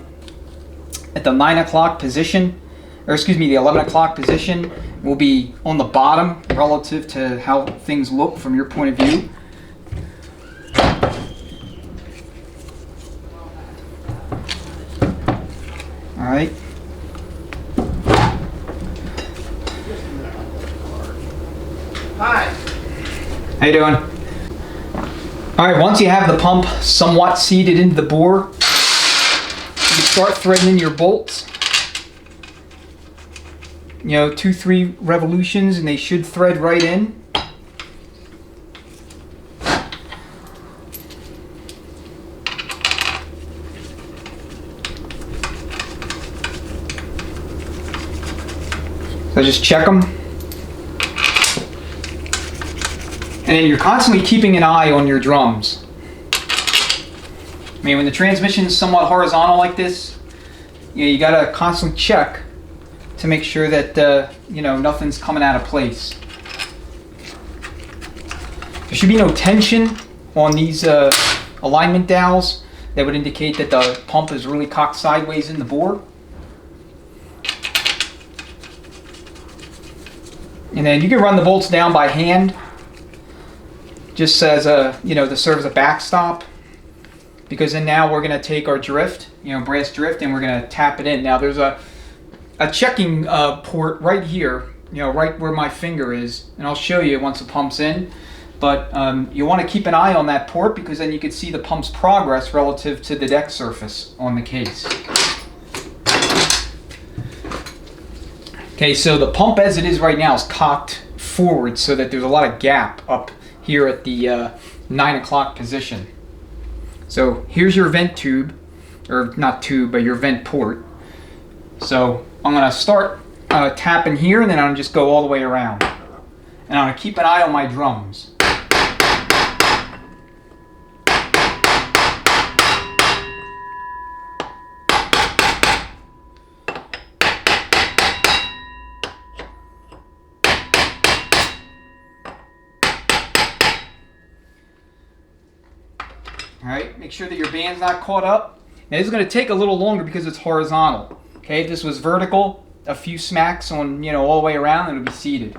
9 o'clock position, or excuse me, the 11 o'clock position, will be on the bottom relative to how things look from your point of view. All right. Hi. How you doing? All right, once you have the pump somewhat seated into the bore, you start threading in your bolts. 2-3 revolutions and they should thread right in. So just check them. And then you're constantly keeping an eye on your drums. I mean, when the transmission is somewhat horizontal like this, you gotta constantly check to make sure that nothing's coming out of place. There should be no tension on these alignment dowels. That would indicate that the pump is really cocked sideways in the bore. And then you can run the bolts down by hand, just as to serve as a backstop. Because then now we're going to take our drift, brass drift, and we're going to tap it in. Now there's a checking port right here, right where my finger is, and I'll show you once the pump's in. But you want to keep an eye on that port, because then you can see the pump's progress relative to the deck surface on the case. Okay, so the pump as it is right now is cocked forward so that there's a lot of gap up here at the 9 o'clock position. So here's your vent tube, or not tube, but your vent port. So I'm going to start tapping here, and then I'm going to just go all the way around. And I'm going to keep an eye on my drums. Alright, make sure that your band's not caught up. Now this is going to take a little longer because it's horizontal. Okay, if this was vertical, a few smacks on, all the way around, and it'll be seated.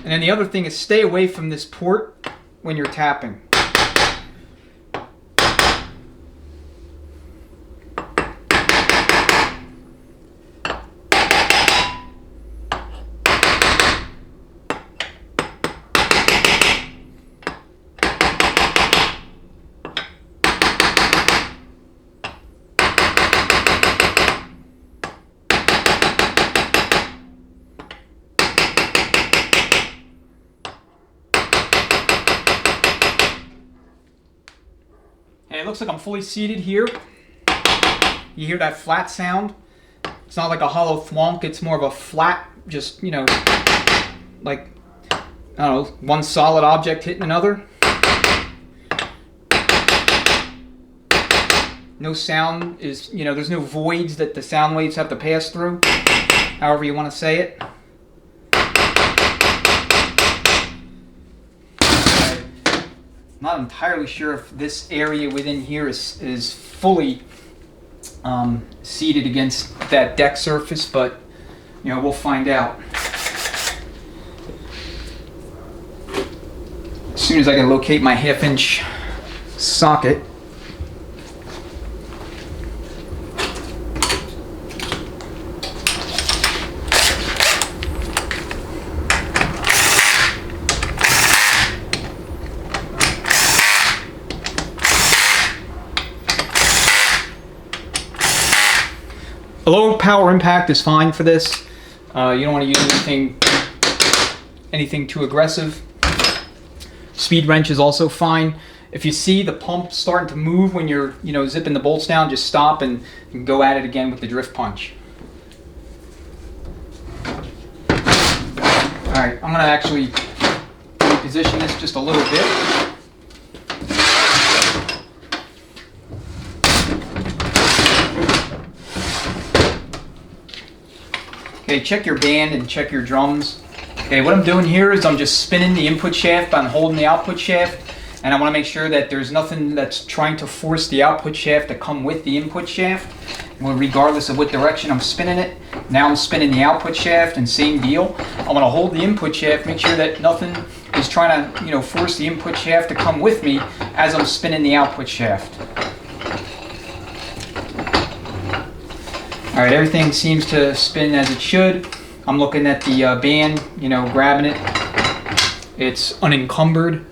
And then the other thing is stay away from this port when you're tapping. Okay, it looks like I'm fully seated here. You hear that flat sound? It's not like a hollow thwunk, it's more of a flat, just, you know, like, I don't know, one solid object hitting another. No sound is, you know, there's no voids that the sound waves have to pass through, however you want to say it. I'm not entirely sure if this area within here is fully seated against that deck surface, but, you know, we'll find out. As soon as I can locate my 1/2-inch socket. A low power impact is fine for this. You don't want to use anything too aggressive. Speed wrench is also fine. If you see the pump starting to move when you're, you know, zipping the bolts down, just stop and go at it again with the drift punch. All right, I'm going to actually reposition this just a little bit. Okay, check your band and check your drums. Okay, what I'm doing here is I'm just spinning the input shaft, but I'm holding the output shaft, and I want to make sure that there's nothing that's trying to force the output shaft to come with the input shaft. Well, regardless of what direction I'm spinning it. Now I'm spinning the output shaft, and same deal. I'm going to hold the input shaft, make sure that nothing is trying to, you know, force the input shaft to come with me as I'm spinning the output shaft. All right, everything seems to spin as it should. I'm looking at the band, you know, grabbing it. It's unencumbered.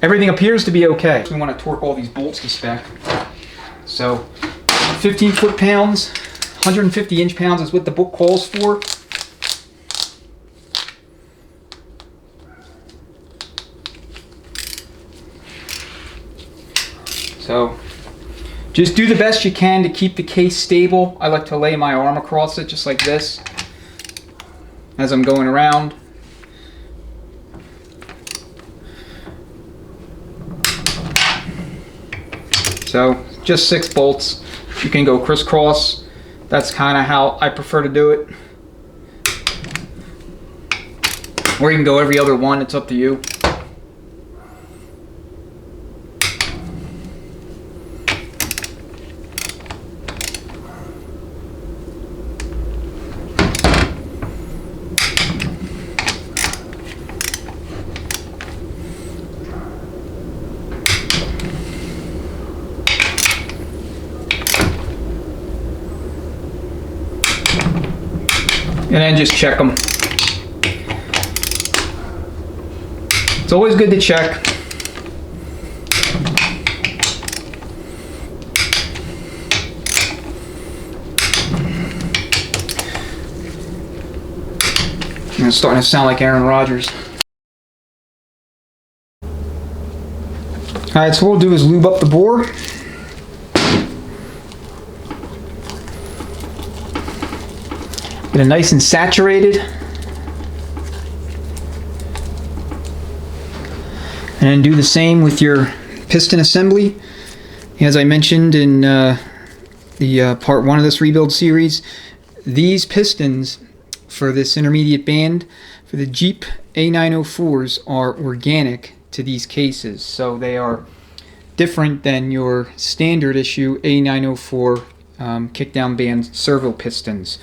Everything appears to be okay. We want to torque all these bolts to spec. So 15 foot-pounds, 150 inch-pounds is what the book calls for. So just do the best you can to keep the case stable. I like to lay my arm across it just like this as I'm going around. So just 6 bolts. You can go crisscross. That's kind of how I prefer to do it. Or you can go every other one, it's up to you. And then just check them. It's always good to check. And it's starting to sound like Aaron Rodgers. Alright, so what we'll do is lube up the bore. Get it nice and saturated. And then do the same with your piston assembly. As I mentioned in the part 1 of this rebuild series, these pistons for this intermediate band for the Jeep A904s are organic to these cases. So they are different than your standard issue A904 kickdown band servo pistons.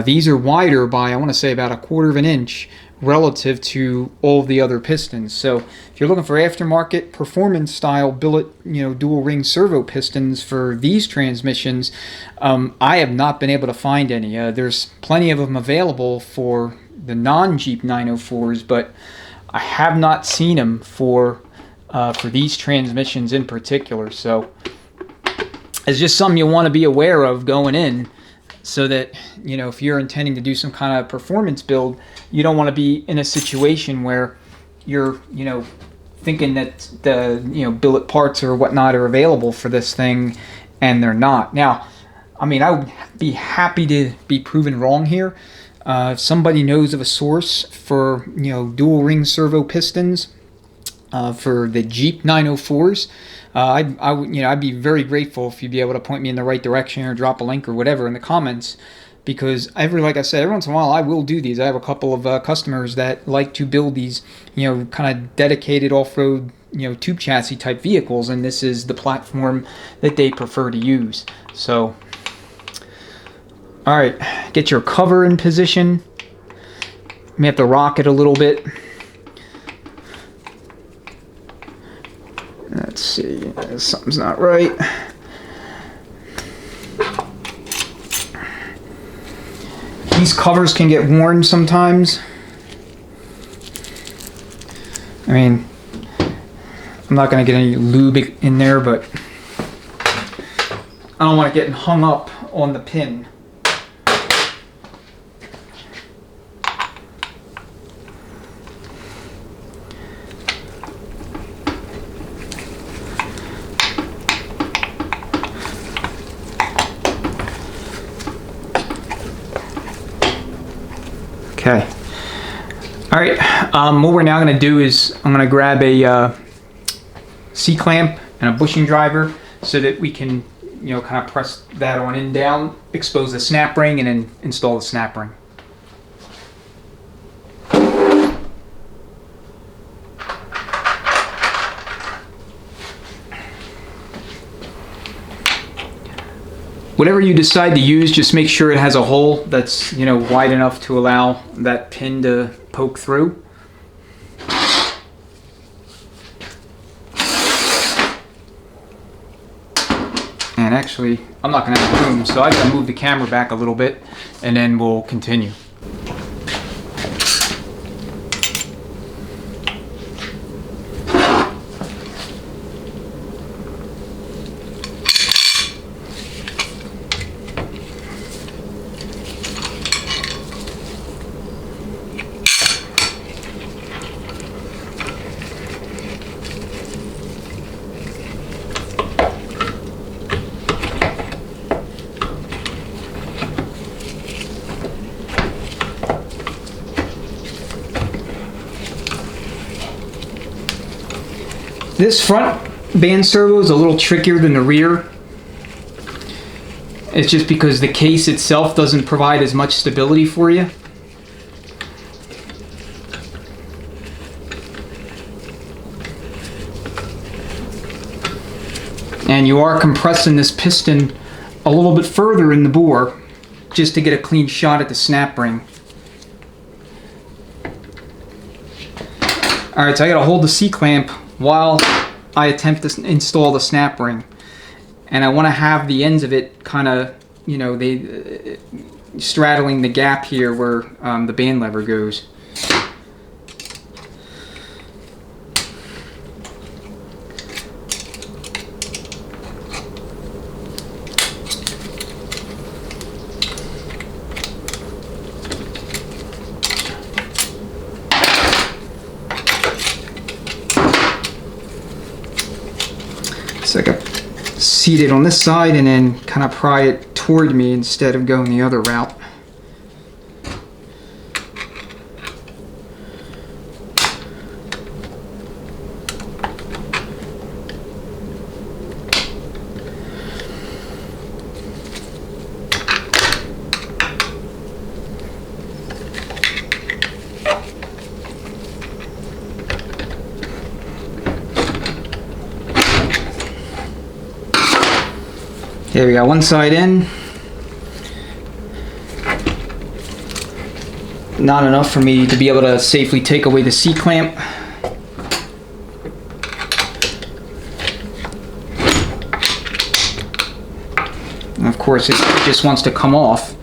These are wider by, I want to say, about 1/4 of an inch relative to all of the other pistons. So if you're looking for aftermarket performance style billet, you know, dual ring servo pistons for these transmissions, I have not been able to find any. There's plenty of them available for the non-Jeep 904s, but I have not seen them for these transmissions in particular. So it's just something you want to be aware of going in, so that, you know, if you're intending to do some kind of performance build, you don't want to be in a situation where you're, you know, thinking that the billet parts or whatnot are available for this thing, and they're not. Now, I mean, I would be happy to be proven wrong here. If somebody knows of a source for dual ring servo pistons for the Jeep 904s, I'd be very grateful if you'd be able to point me in the right direction or drop a link or whatever in the comments. Because like I said, every once in a while I will do these. I have a couple of customers that like to build these, kind of dedicated off-road, tube chassis type vehicles, and this is the platform that they prefer to use. So, all right, get your cover in position. You may have to rock it a little bit. Let's see, something's not right. These covers can get worn sometimes. I mean, I'm not going to get any lube in there, but I don't want to get hung up on the pin. Okay. All right. What we're now going to do is I'm going to grab a C-clamp and a bushing driver so that we can, kind of press that on and down, expose the snap ring, and then install the snap ring. Whatever you decide to use, just make sure it has a hole that's, wide enough to allow that pin to poke through. And actually, I'm not going to have room, so I've got to move the camera back a little bit, and then we'll continue. This front band servo is a little trickier than the rear. It's just because the case itself doesn't provide as much stability for you. And you are compressing this piston a little bit further in the bore just to get a clean shot at the snap ring. Alright, so I gotta hold the C-clamp while I attempt to install the snap ring. And I want to have the ends of it kind of, straddling the gap here where the band lever goes. So I got seated on this side and then kind of pry it toward me instead of going the other route. There we go, one side in. Not enough for me to be able to safely take away the C-clamp. And of course, it just wants to come off.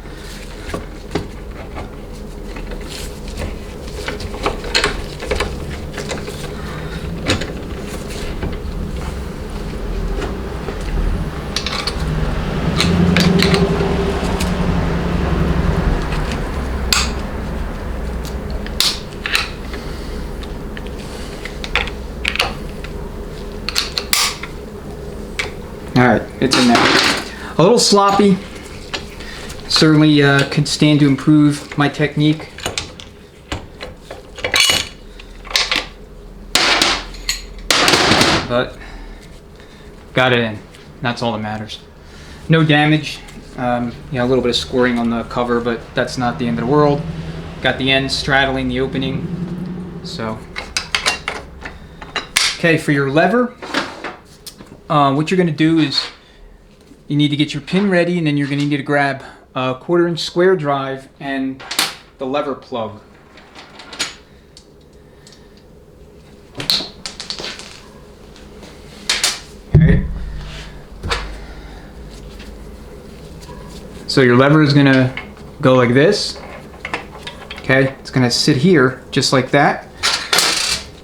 Alright, it's in there. A little sloppy. Certainly could stand to improve my technique. But got it in. That's all that matters. No damage. A little bit of scoring on the cover, but that's not the end of the world. Got the end straddling the opening. So, okay, for your lever, what you're going to do is you need to get your pin ready, and then you're going to need to grab a 1/4-inch square drive and the lever plug. Okay. So your lever is going to go like this. Okay, it's going to sit here just like that.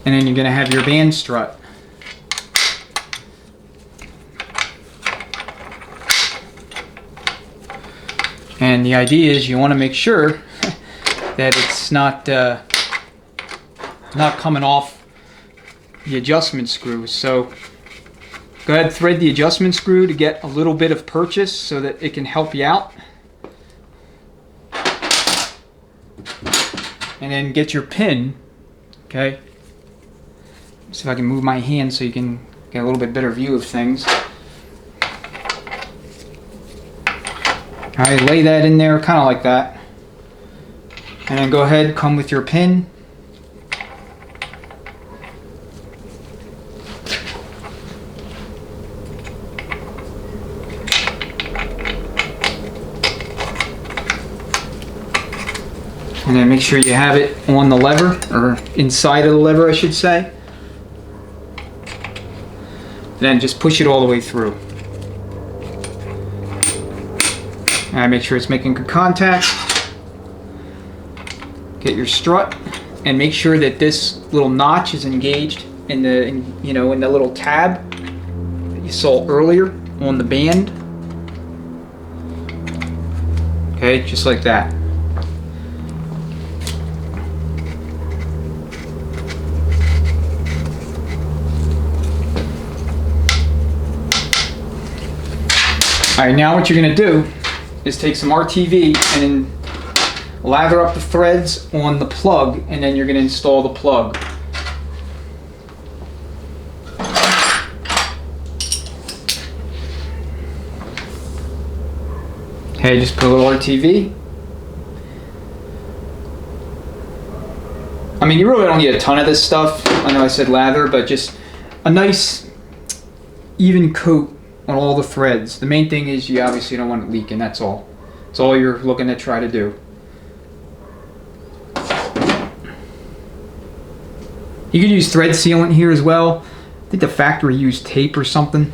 And then you're going to have your band strut. And the idea is you want to make sure that it's not coming off the adjustment screw. So go ahead and thread the adjustment screw to get a little bit of purchase so that it can help you out. And then get your pin, okay? See if I can move my hand so you can get a little bit better view of things. Alright, lay that in there, kind of like that. And then go ahead, come with your pin. And then make sure you have it on the lever, or inside of the lever, I should say. Then just push it all the way through. And make sure it's making good contact. Get your strut, and make sure that this little notch is engaged in the little tab that you saw earlier on the band. Okay, just like that. Alright, now what you're going to do is take some RTV and lather up the threads on the plug, and then you're going to install the plug. Okay, just put a little RTV. I mean, you really don't need a ton of this stuff. I know I said lather, but just a nice even coat on all the threads. The main thing is you obviously don't want it leaking, that's all. That's all you're looking to try to do. You can use thread sealant here as well. I think the factory used tape or something.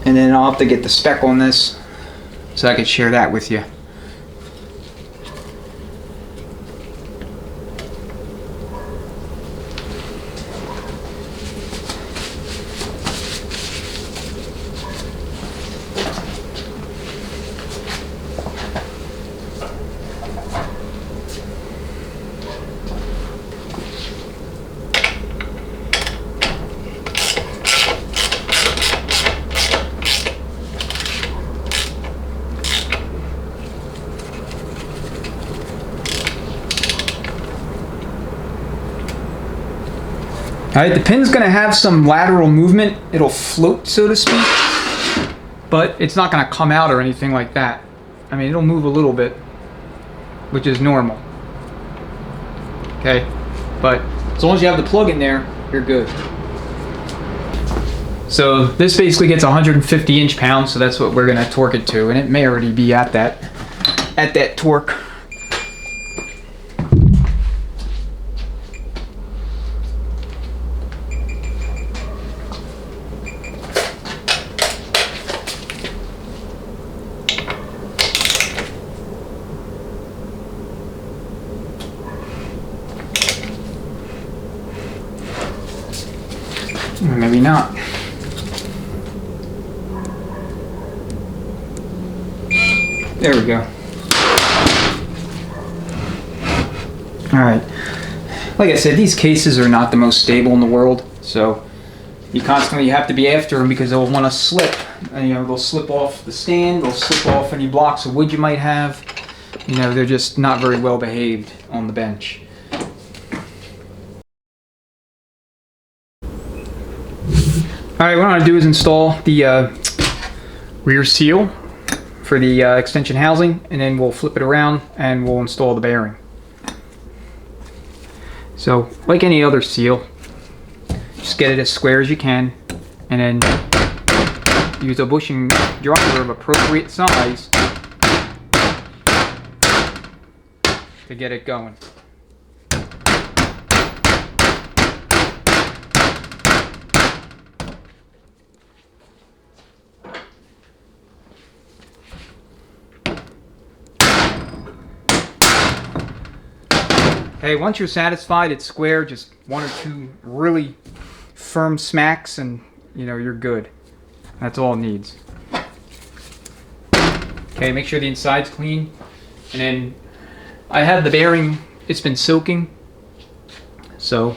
And then I'll have to get the spec on this so I can share that with you. Alright, the pin's going to have some lateral movement. It'll float, so to speak, but it's not going to come out or anything like that. I mean, it'll move a little bit, which is normal. Okay, but as long as you have the plug in there, you're good. So this basically gets 150 inch-pounds, so that's what we're going to torque it to, and it may already be at that torque. Maybe not. There we go. Alright. Like I said, these cases are not the most stable in the world, so you constantly have to be after them because they'll want to slip. And, they'll slip off the stand, they'll slip off any blocks of wood you might have. They're just not very well behaved on the bench. Alright, what I'm going to do is install the rear seal for the extension housing, and then we'll flip it around and we'll install the bearing. So, like any other seal, just get it as square as you can, and then use a bushing driver of appropriate size to get it going. Hey, once you're satisfied it's square, just one or two really firm smacks and you're good. That's all it needs. Okay, make sure the inside's clean. And then I have the bearing, it's been soaking. So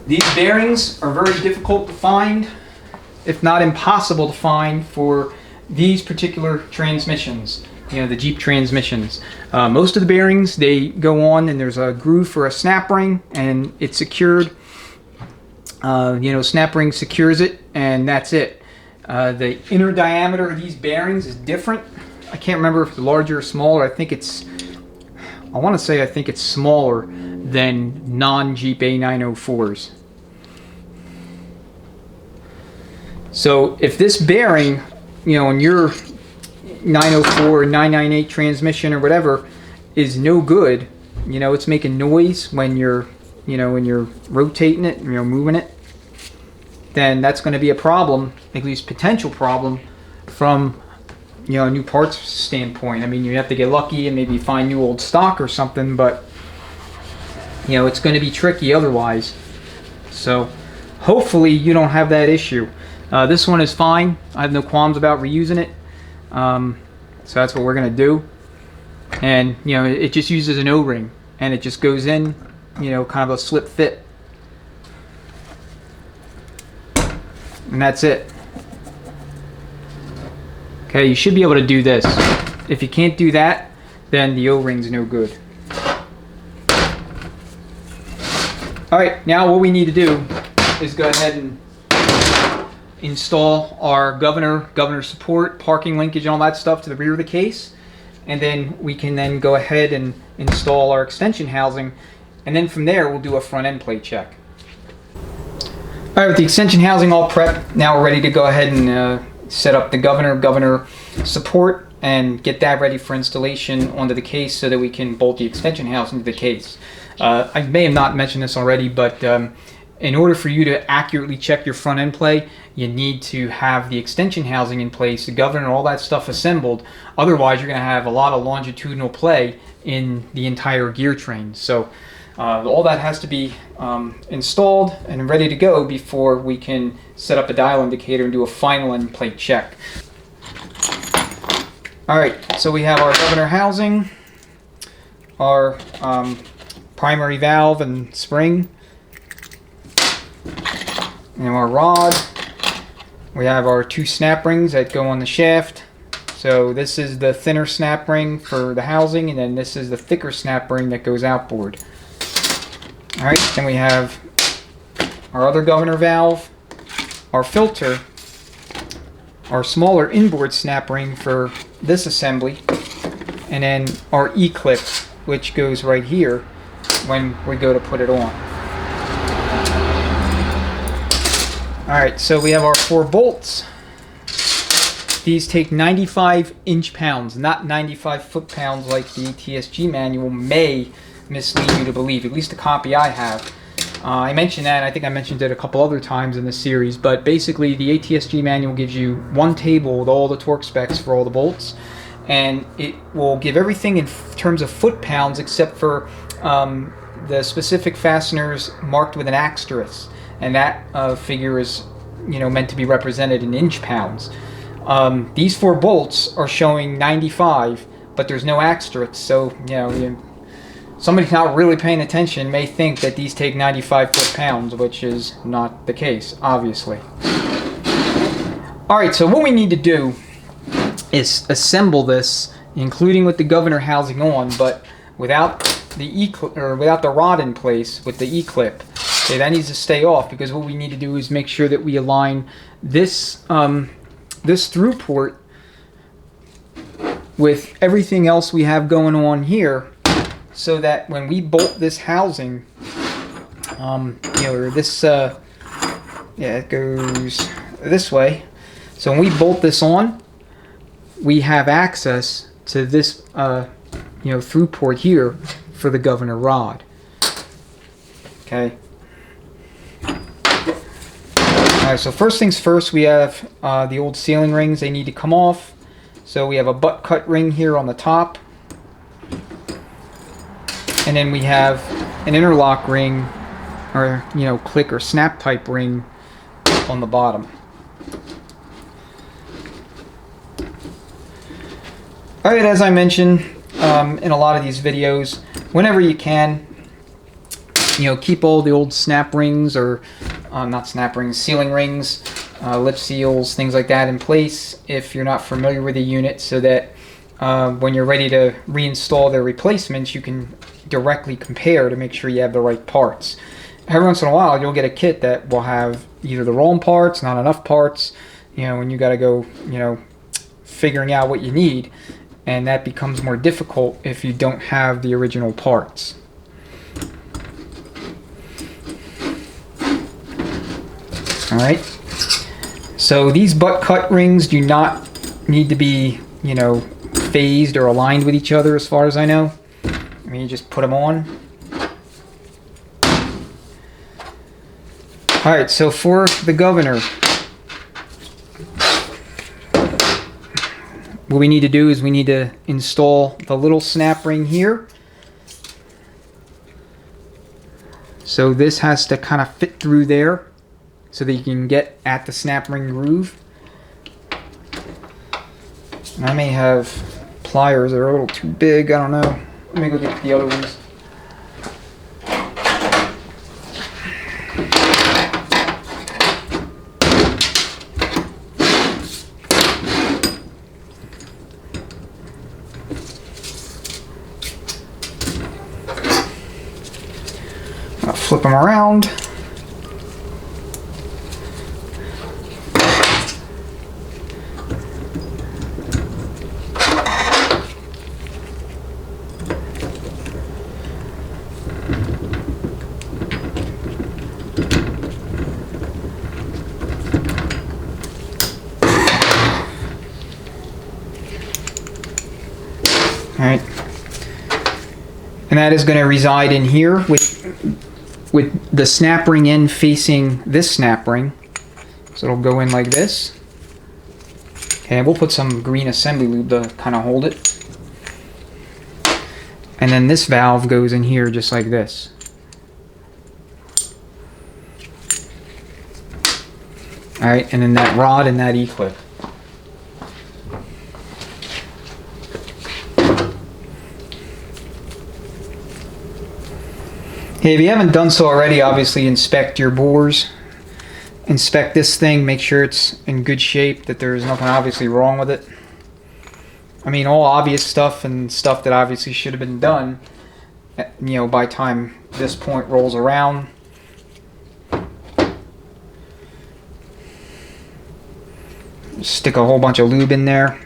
these bearings are very difficult to find, if not impossible to find, for these particular transmissions. The Jeep transmissions. Most of the bearings, they go on and there's a groove for a snap ring and it's secured. Snap ring secures it and that's it. The inner diameter of these bearings is different. I can't remember if it's larger or smaller. I think it's smaller than non-Jeep A904s. So if this bearing, on your 904 or 998 transmission or whatever is no good, it's making noise when you're rotating it, moving it, then that's going to be a problem, at least potential problem, from a new parts standpoint. I mean, you have to get lucky and maybe find new old stock or something, but it's going to be tricky otherwise. So hopefully you don't have that issue. This one is fine. I have no qualms about reusing it. So that's what we're gonna do, and it just uses an O-ring and it just goes in, kind of a slip fit, and that's it. Okay, you should be able to do this. If you can't do that, then the O-ring's no good. Alright, now what we need to do is go ahead and install our governor support, parking linkage, and all that stuff to the rear of the case, and then we can then go ahead and install our extension housing, and then from there we'll do a front end plate check. Alright, with the extension housing all prepped, now we're ready to go ahead and set up the governor support and get that ready for installation onto the case so that we can bolt the extension housing to the case. I may have not mentioned this already, but in order for you to accurately check your front end play, you need to have the extension housing in place, the governor, all that stuff assembled. Otherwise, you're going to have a lot of longitudinal play in the entire gear train. So all that has to be installed and ready to go before we can set up a dial indicator and do a final end plate check. Alright, so we have our governor housing, our primary valve and spring, and our rod. We have our two snap rings that go on the shaft. So this is the thinner snap ring for the housing, and then this is the thicker snap ring that goes outboard. Alright, then we have our other governor valve, our filter, our smaller inboard snap ring for this assembly, and then our E-clip, which goes right here when we go to put it on. Alright, so we have our 4 bolts. These take 95 inch-pounds, not 95 foot-pounds like the ATSG manual may mislead you to believe, at least the copy I have. I mentioned that, I think I mentioned it a couple other times in this series, but basically the ATSG manual gives you one table with all the torque specs for all the bolts, and it will give everything in terms of foot-pounds except for the specific fasteners marked with an asterisk. And that figure is, meant to be represented in inch-pounds. These 4 bolts are showing 95, but there's no asterisk, so somebody not really paying attention may think that these take 95 foot-pounds, which is not the case, obviously. Alright, so what we need to do is assemble this, including with the governor housing on, but without the rod in place with the E-clip. Okay, that needs to stay off, because what we need to do is make sure that we align this this through port with everything else we have going on here, so that when we bolt this housing, or this, yeah, it goes this way. So when we bolt this on, we have access to this, through port here for the governor rod. Okay. Alright, so first things first, we have the old ceiling rings. They need to come off. So we have a butt cut ring here on the top. And then we have an interlock ring, or, click or snap type ring on the bottom. Alright, as I mentioned in a lot of these videos, whenever you can, keep all the old snap rings, or not snap rings, ceiling rings, lip seals, things like that in place if you're not familiar with the unit, so that when you're ready to reinstall their replacements, you can directly compare to make sure you have the right parts. Every once in a while, you'll get a kit that will have either the wrong parts, not enough parts, and you got to go, figuring out what you need. And that becomes more difficult if you don't have the original parts. Alright, so these butt cut rings do not need to be, phased or aligned with each other, as far as I know. I mean, you just put them on. Alright, so for the governor, what we need to do is we need to install the little snap ring here. So this has to kind of fit through there so that you can get at the snap ring groove. And I may have pliers that are a little too big, I don't know. Let me go get the other ones. I'll flip them around. Alright, and that is going to reside in here with the snap ring end facing this snap ring. So it'll go in like this. Okay, we'll put some green assembly lube to kind of hold it. And then this valve goes in here just like this. Alright, and then that rod and that E-clip. Hey, if you haven't done so already, obviously inspect your bores. Inspect this thing, make sure it's in good shape, that there's nothing obviously wrong with it. I mean, all obvious stuff and stuff that obviously should have been done, by time this point rolls around. Stick a whole bunch of lube in there.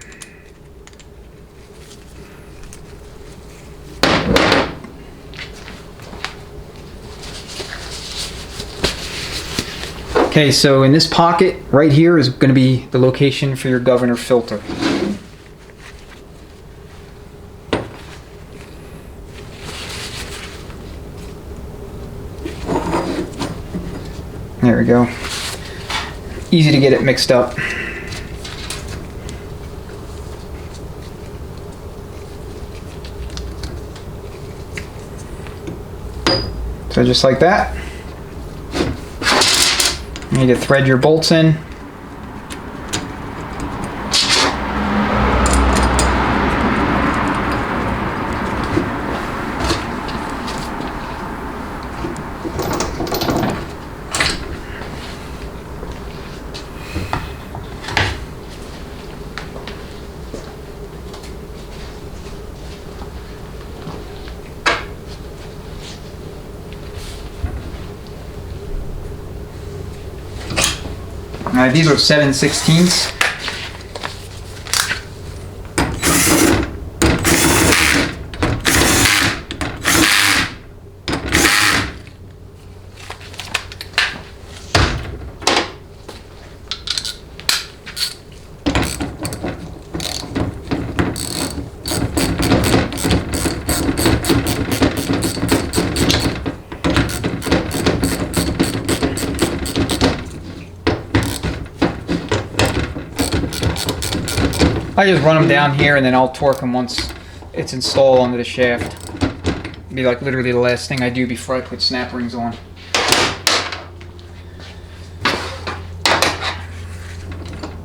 Okay, so in this pocket right here is going to be the location for your governor filter. There we go. Easy to get it mixed up. So just like that. You need to thread your bolts in. These are 7/16. I just run them down here and then I'll torque them once it's installed onto the shaft. It'll be like literally the last thing I do before I put snap rings on.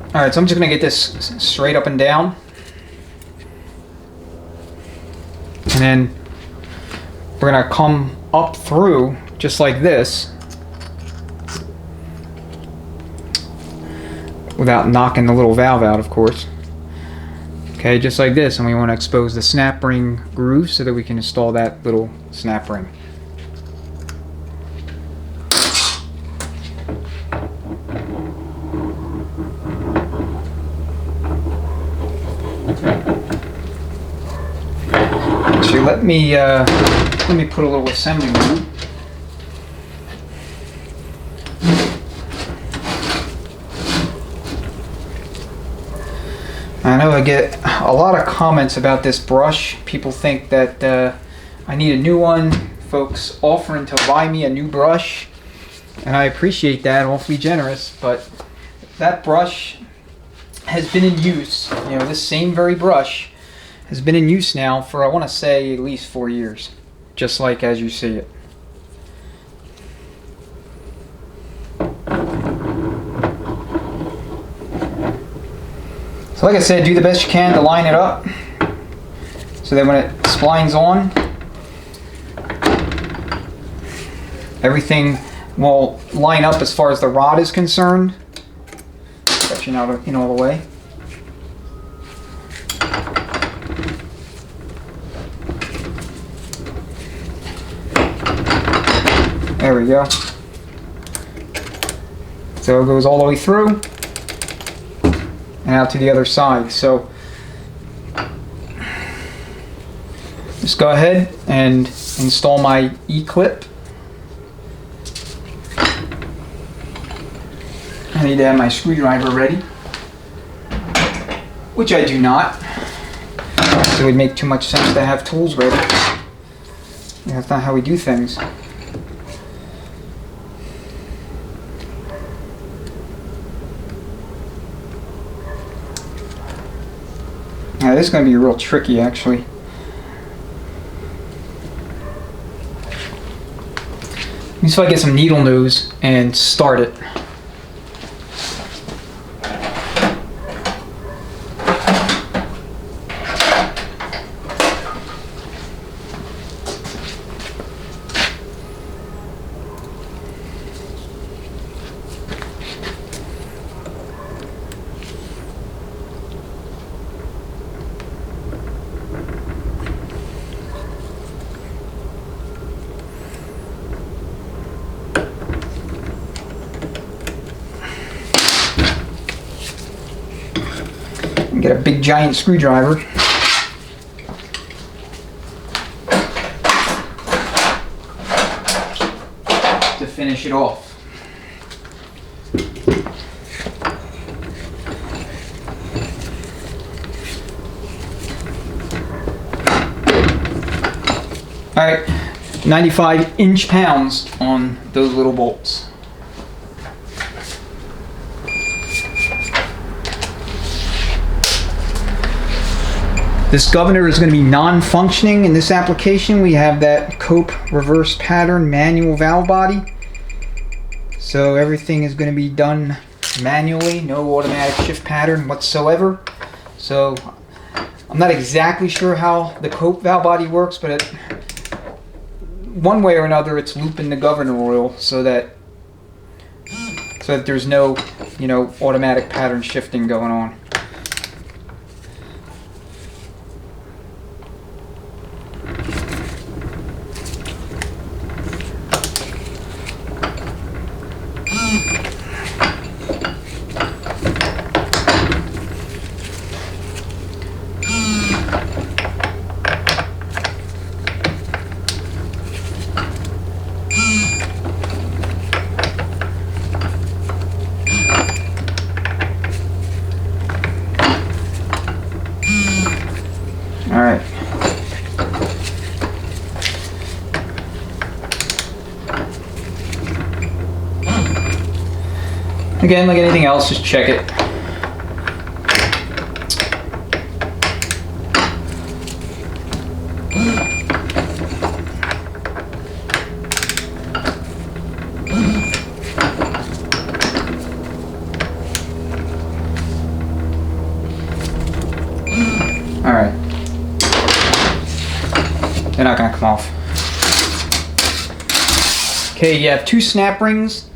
Alright, so I'm just going to get this straight up and down. And then we're going to come up through just like this without knocking the little valve out, of course. Okay, just like this, and we want to expose the snap ring groove so that we can install that little snap ring. So let me put a little assembly on. I know I get a lot of comments about this brush. People think that I need a new one. Folks offering to buy me a new brush, and I appreciate that, awfully generous, but that brush has been in use. You know, this same very brush has been in use now for, I want to say, at least 4 years, just like as you see it. So like I said, do the best you can to line it up so that when it splines on, everything will line up as far as the rod is concerned. Stretching out in all the way. There we go. So it goes all the way through and out to the other side. So just go ahead and install my E-clip. I need to have my screwdriver ready, which I do not. So it would make too much sense to have tools ready. That's not how we do things. Now this is going to be real tricky, actually. Let me see if I get some needle nose and start it. Get a big giant screwdriver. To finish it off. Alright, 95 inch-pounds on those little bolts. This governor is going to be non-functioning in this application. We have that cope reverse pattern manual valve body. So everything is going to be done manually, no automatic shift pattern whatsoever. So I'm not exactly sure how the cope valve body works, but one way or another it's looping the governor oil so that there's no, automatic pattern shifting going on. Again, like anything else, just check it. Alright. They're not gonna come off. Okay, you have two snap rings.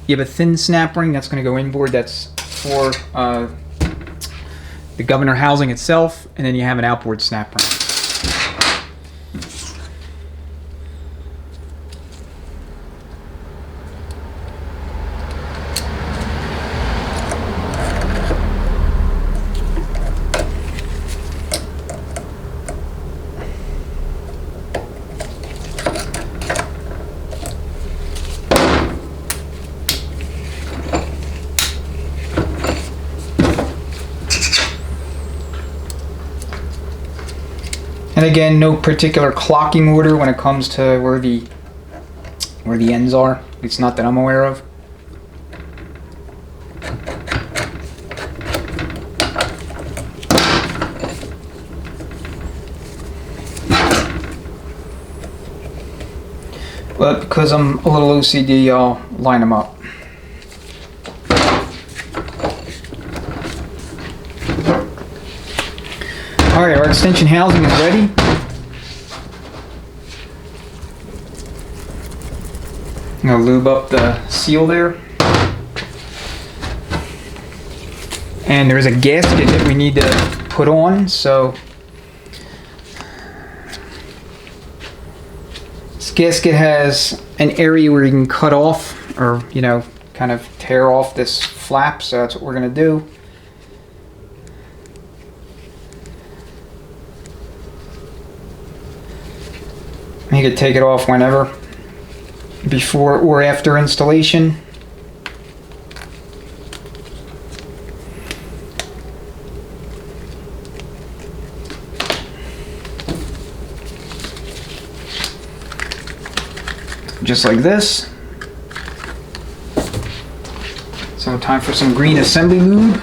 You have a thin snap ring that's gonna go inboard, that's for the governor housing itself, and then you have an outboard snap ring. And again, no particular clocking order when it comes to where the ends are. It's not that I'm aware of. But because I'm a little OCD, I'll line them up. Alright, our extension housing is ready. I'm going to lube up the seal there. And there's a gasket that we need to put on, so this gasket has an area where you can cut off, or, you know, kind of tear off this flap, so that's what we're going to do. You could take it off whenever, before or after installation. Just like this. So time for some green assembly lube.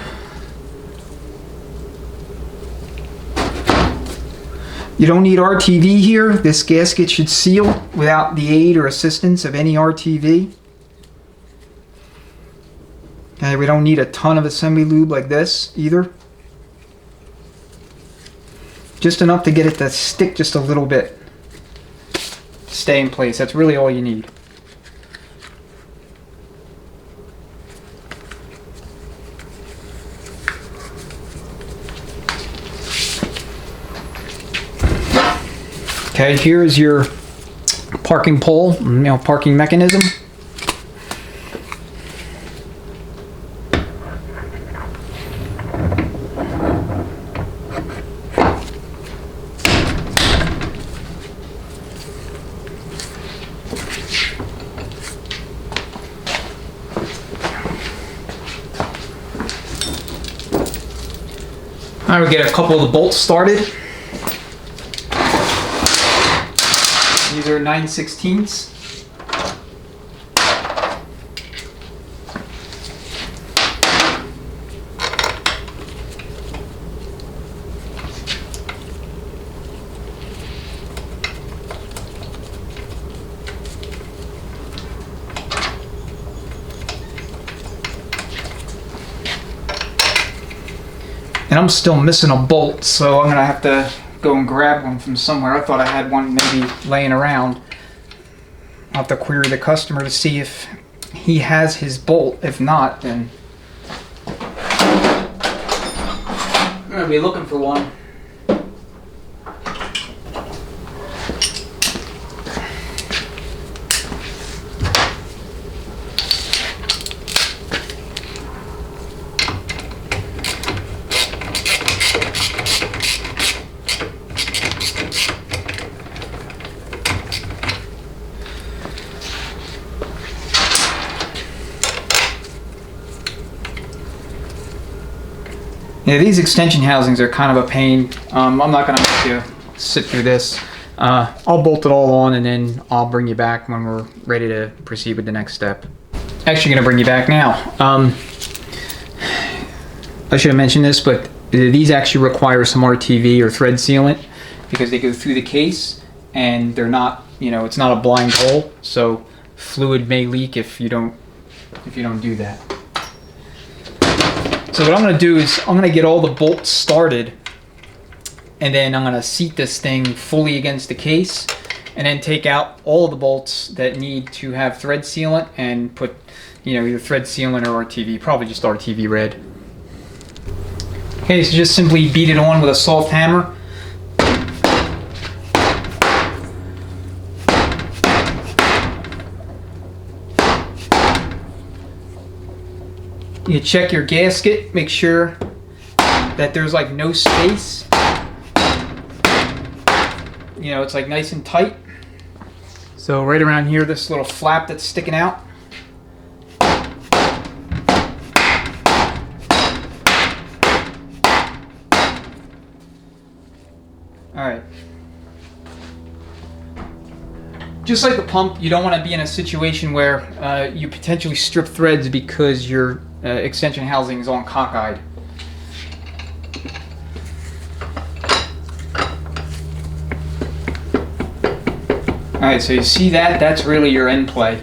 You don't need RTV here. This gasket should seal without the aid or assistance of any RTV. Okay, we don't need a ton of assembly lube like this either. Just enough to get it to stick just a little bit. Stay in place. That's really all you need. Okay, here is your parking pole, parking mechanism. I will get a couple of the bolts started. These are 9/16. And I'm still missing a bolt, so I'm gonna have to go and grab one from somewhere. I thought I had one maybe laying around. I'll have to query the customer to see if he has his bolt. If not, then I'm gonna be looking for one. Yeah, these extension housings are kind of a pain. I'm not going to make you sit through this. I'll bolt it all on and then I'll bring you back when we're ready to proceed with the next step. Actually going to bring you back now. I should have mentioned this, but these actually require some RTV or thread sealant because they go through the case and they're not, it's not a blind hole, so fluid may leak if you don't do that. So what I'm going to do is I'm going to get all the bolts started, and then I'm going to seat this thing fully against the case, and then take out all of the bolts that need to have thread sealant and put, either thread sealant or RTV, probably just RTV red. Okay, so just simply beat it on with a soft hammer. You check your gasket, make sure that there's like no space. It's like nice and tight. So right around here, this little flap that's sticking out. Alright. Just like the pump, you don't want to be in a situation where you potentially strip threads because your extension housing is on cockeyed. Alright, so you see that? That's really your end play.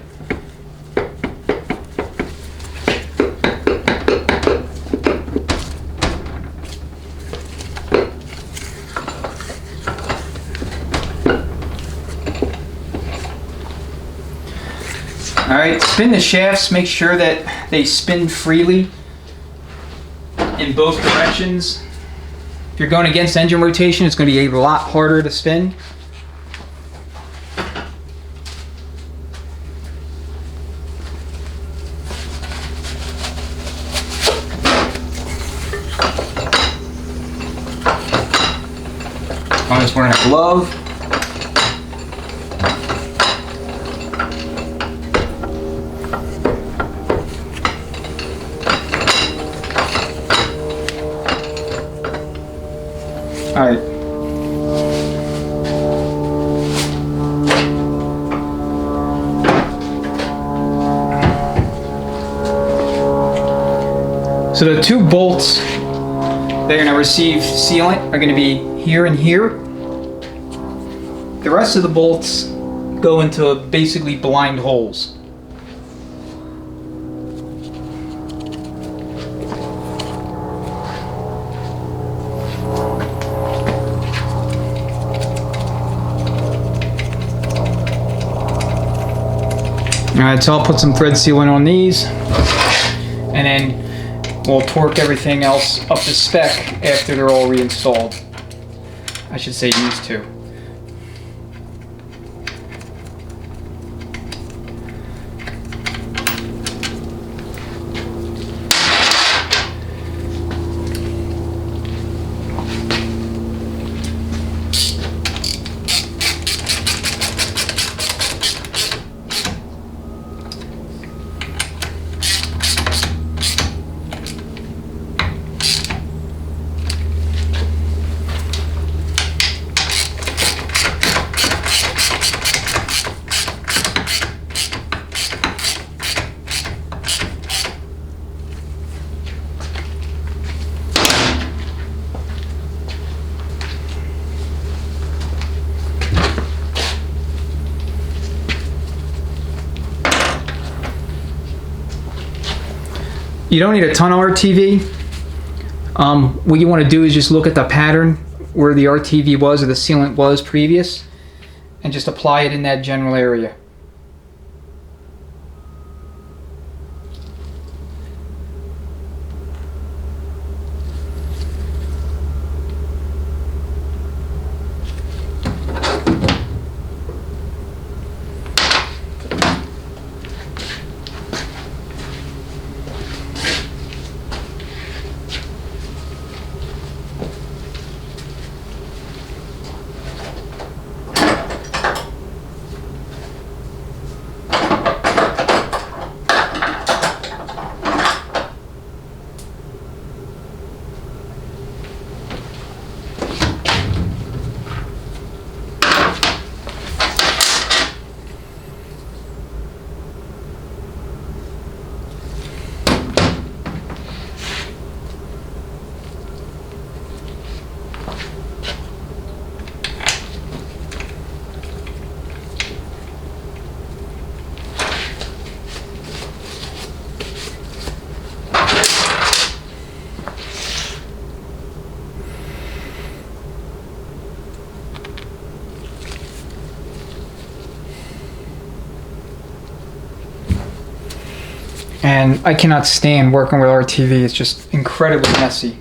Alright, spin the shafts, make sure that they spin freely in both directions. If you're going against engine rotation, it's going to be a lot harder to spin. I'm just wearing a glove. All right. So the two bolts that are going to receive sealant are going to be here and here. The rest of the bolts go into basically blind holes. Alright, so I'll put some thread sealant on these, and then we'll torque everything else up to spec after they're all reinstalled. I should say these two. You don't need a ton of RTV. What you want to do is just look at the pattern where the RTV was or the sealant was previous and just apply it in that general area. And I cannot stand working with RTV. It's just incredibly messy.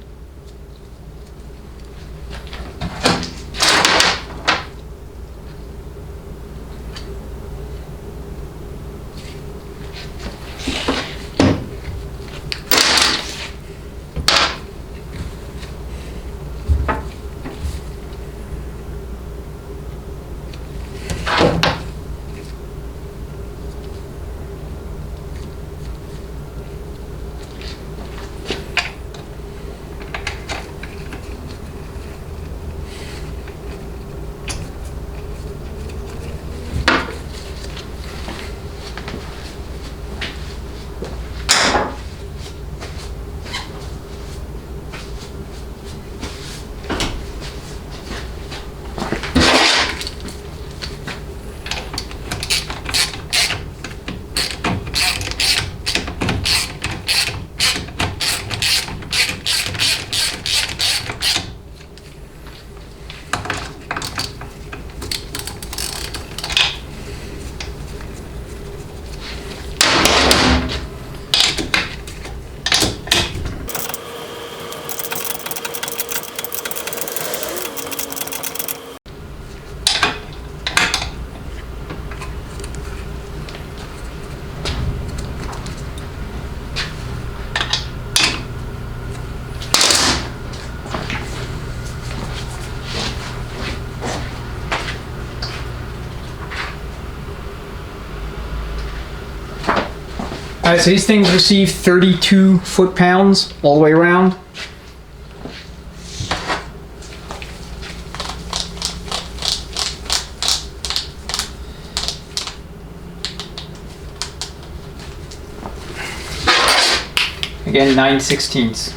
Alright, so these things receive 32 foot-pounds all the way around. Again, 9/16.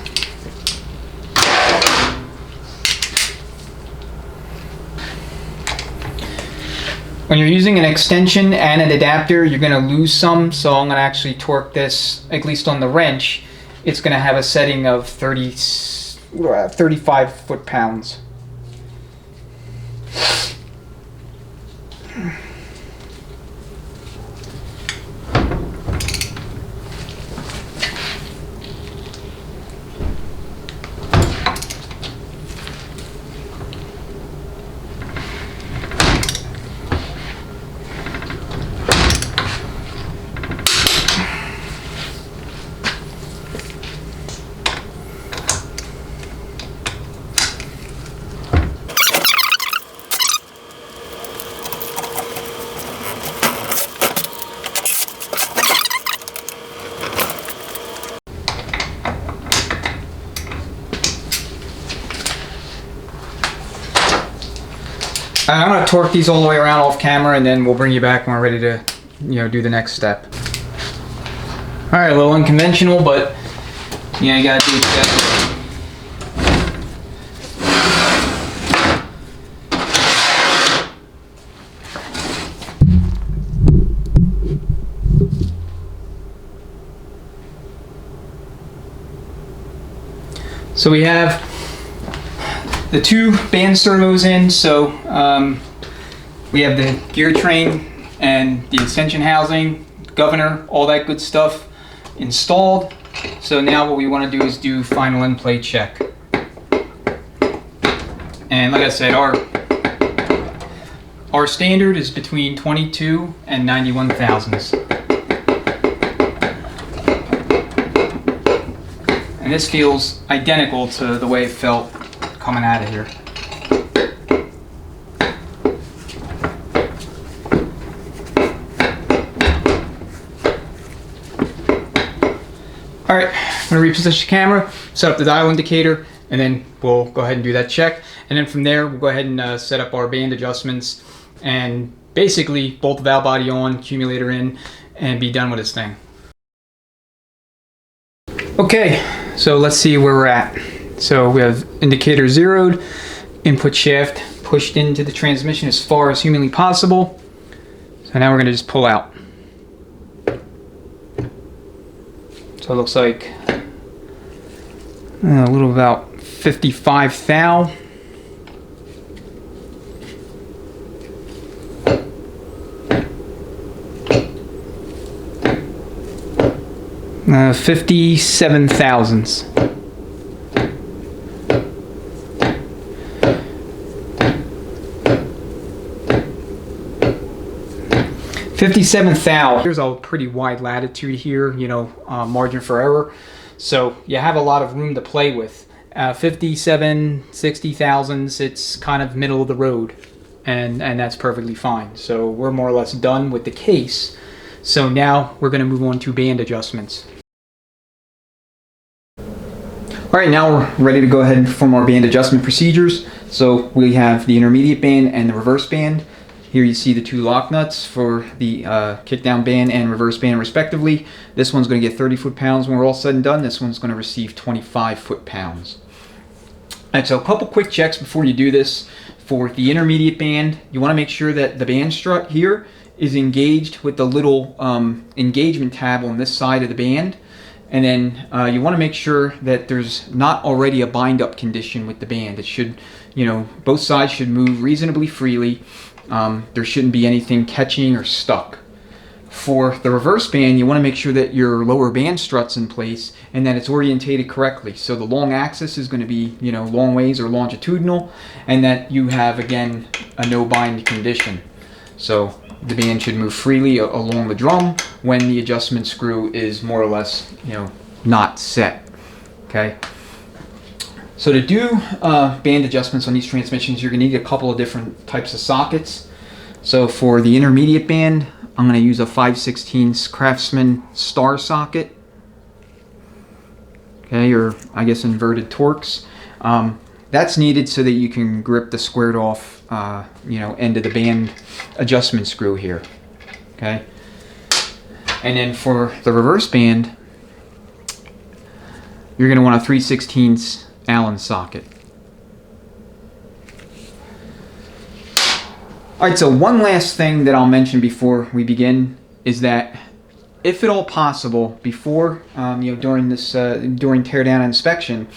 When you're using an extension and an adapter, you're going to lose some, so I'm going to actually torque this, at least on the wrench. It's going to have a setting of 35 foot-pounds. I'm going to torque these all the way around off camera, and then we'll bring you back when we're ready to, do the next step. All right, a little unconventional, but you got to do that. So we have the two band servos in, so we have the gear train and the extension housing, governor, all that good stuff installed. So now what we want to do is do final end plate check. And like I said, our standard is between 22 and 91 thousandths. And this feels identical to the way it felt coming out of here. All right, I'm gonna reposition the camera, set up the dial indicator, and then we'll go ahead and do that check. And then from there, we'll go ahead and set up our band adjustments and basically bolt the valve body on, accumulator in, and be done with this thing. Okay, so let's see where we're at. So we have indicator zeroed, input shaft pushed into the transmission as far as humanly possible. So now we're going to just pull out. So it looks like a little about 55 thou. 57 thousandths. There's a pretty wide latitude here, you know, margin for error. So you have a lot of room to play with. 57, 60 thousandths, it's kind of middle of the road, and that's perfectly fine. So we're more or less done with the case. So now we're going to move on to band adjustments. All right, now we're ready to go ahead and perform our band adjustment procedures. So we have the intermediate band and the reverse band. Here you see the two lock nuts for the kickdown band and reverse band respectively. This one's going to get 30 foot-pounds when we're all said and done. This one's going to receive 25 foot-pounds. All right, so a couple quick checks before you do this. For the intermediate band, you want to make sure that the band strut here is engaged with the little engagement tab on this side of the band. And then you want to make sure that there's not already a bind-up condition with the band. It should, you know, both sides should move reasonably freely. There shouldn't be anything catching or stuck. For the reverse band, you want to make sure that your lower band strut's in place and that it's orientated correctly. So the long axis is going to be, you know, long ways or longitudinal, and that you have, again, a no bind condition. So the band should move freely along the drum when the adjustment screw is more or less, you know, not set. Okay. So to do band adjustments on these transmissions, you're going to need a couple of different types of sockets. So for the intermediate band, I'm going to use a 5/16 Craftsman star socket. Okay, or I guess inverted Torx. That's needed so that you can grip the squared off, you know, end of the band adjustment screw here. Okay. And then for the reverse band, you're going to want a 3/16 Allen socket. Alright, so one last thing that I'll mention before we begin is that if at all possible, before, you know, during this, during teardown inspection,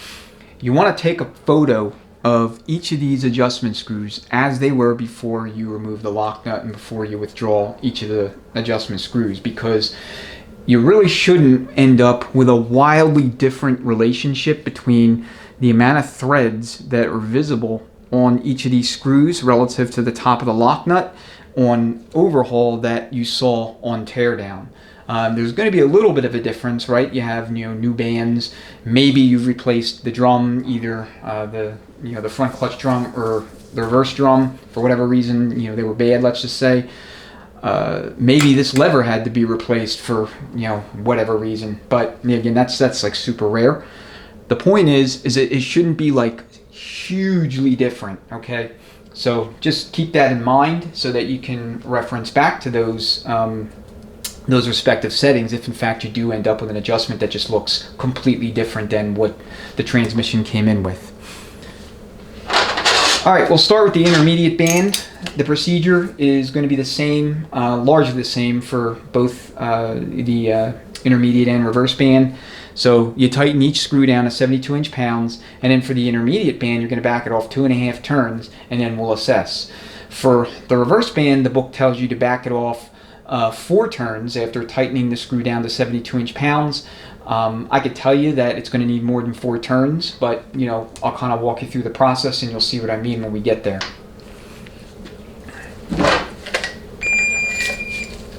you want to take a photo of each of these adjustment screws as they were before you remove the lock nut and before you withdraw each of the adjustment screws, because you really shouldn't end up with a wildly different relationship between the amount of threads that are visible on each of these screws relative to the top of the lock nut on overhaul that you saw on teardown. There's going to be a little bit of a difference, right? You have, you know, new bands. Maybe you've replaced the drum, either the front clutch drum or the reverse drum for whatever reason. You know, they were bad, let's just say. Maybe this lever had to be replaced for, you know, whatever reason. But again, that's like super rare. The point is it shouldn't be like hugely different, okay? So just keep that in mind so that you can reference back to those respective settings if in fact you do end up with an adjustment that just looks completely different than what the transmission came in with. Alright, we'll start with the intermediate band. The procedure is going to be the same, largely the same for both the intermediate and reverse band. So you tighten each screw down to 72 inch-pounds, and then for the intermediate band, you're going to back it off 2.5 turns, and then we'll assess. For the reverse band, the book tells you to back it off 4 turns after tightening the screw down to 72 inch-pounds. I could tell you that it's going to need more than 4 turns, but you know, I'll kind of walk you through the process, and you'll see what I mean when we get there.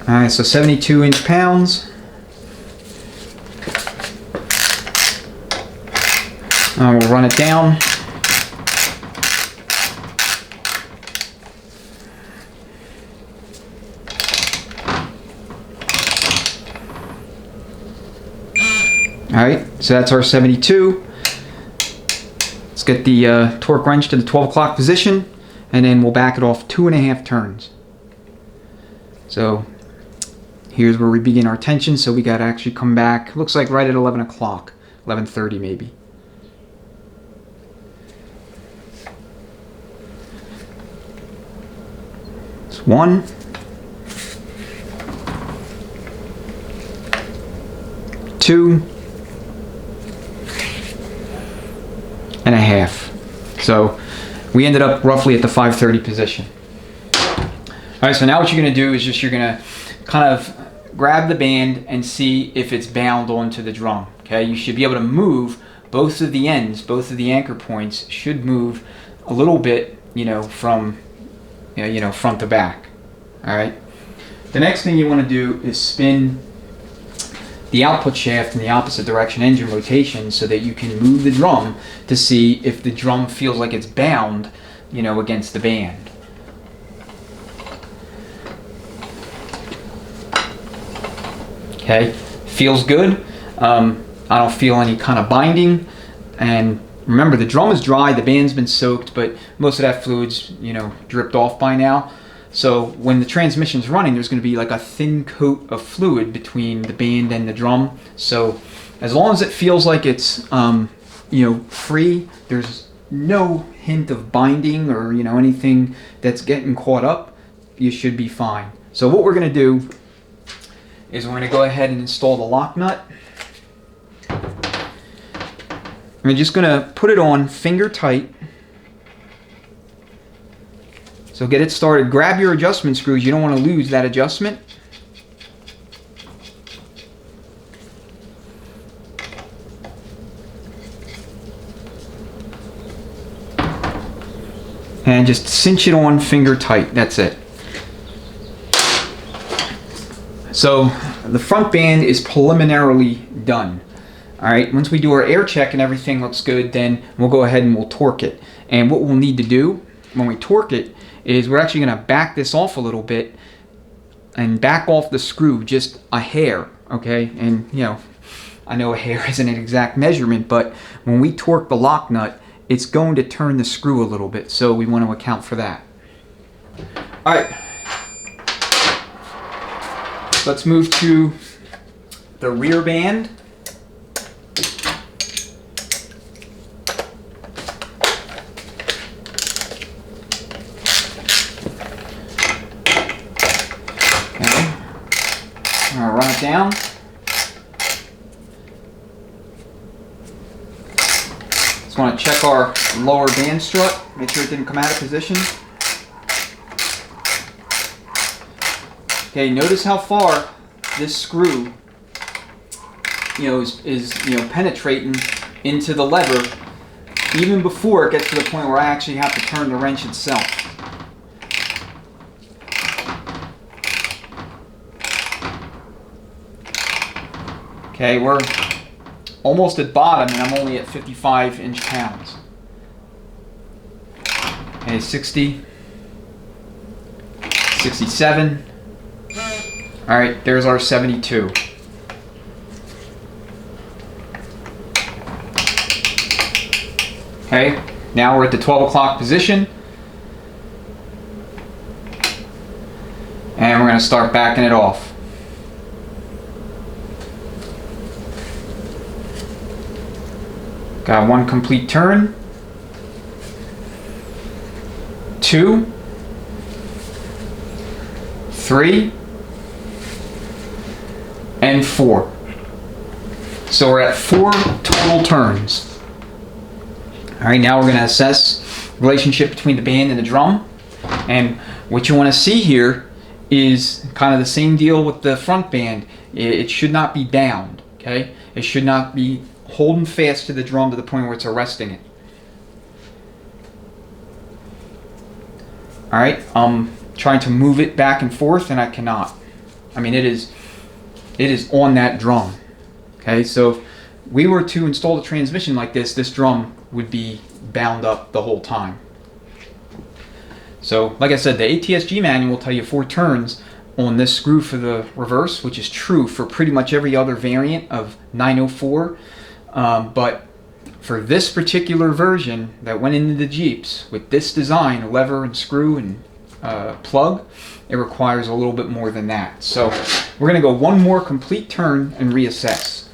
All right, so 72 inch-pounds. We'll run it down. Alright, so that's our 72. Let's get the torque wrench to the 12 o'clock position, and then we'll back it off 2.5 turns. So here's where we begin our tension, so we got to actually come back, looks like right at 11 o'clock, 11:30 maybe. It's 1, 2, and a half. So we ended up roughly at the 5:30 position. All right, so now what you're going to do is you're going to kind of grab the band and see if it's bound onto the drum. Okay, you should be able to move both of the ends, both of the anchor points should move a little bit, from front to back. All right. The next thing you want to do is spin the output shaft in the opposite direction, engine rotation, so that you can move the drum to see if the drum feels like it's bound, against the band. Okay, feels good. I don't feel any kind of binding, and remember, the drum is dry, the band's been soaked, but most of that fluid's dripped off by now. So when the transmission's running, there's going to be like a thin coat of fluid between the band and the drum. So as long as it feels like it's free, there's no hint of binding or anything that's getting caught up, you should be fine. So what we're going to do is we're going to go ahead and install the lock nut. We're just going to put it on finger tight. So get it started. Grab your adjustment screws. You don't want to lose that adjustment. And just cinch it on finger tight. That's it. So the front band is preliminarily done. All right, once we do our air check and everything looks good, then we'll go ahead and we'll torque it. And what we'll need to do when we torque it is we're actually going to back this off a little bit and back off the screw just a hair, okay? And I know a hair isn't an exact measurement, but when we torque the lock nut, it's going to turn the screw a little bit, so we want to account for that. All right, let's move to the rear band. I'm going to run it down. Just want to check our lower band strut, make sure it didn't come out of position. Okay, notice how far this screw is penetrating into the lever even before it gets to the point where I actually have to turn the wrench itself. Okay, we're almost at bottom and I'm only at 55 inch-pounds. Okay, 60, 67. All right, there's our 72. Okay, now we're at the 12 o'clock position. And we're going to start backing it off. Got one complete turn, 2, 3, and 4. So we're at 4 total turns. All right, now we're going to assess the relationship between the band and the drum. And what you want to see here is kind of the same deal with the front band. It should not be bound, okay? It should not be holding fast to the drum to the point where it's arresting it. All right, I'm trying to move it back and forth and I cannot. I mean, it is on that drum. Okay, so if we were to install the transmission like this drum would be bound up the whole time. So like I said, the ATSG manual will tell you 4 turns on this screw for the reverse, which is true for pretty much every other variant of 904. But for this particular version that went into the Jeeps with this design, a lever and screw and plug, it requires a little bit more than that. So we're going to go one more complete turn and reassess.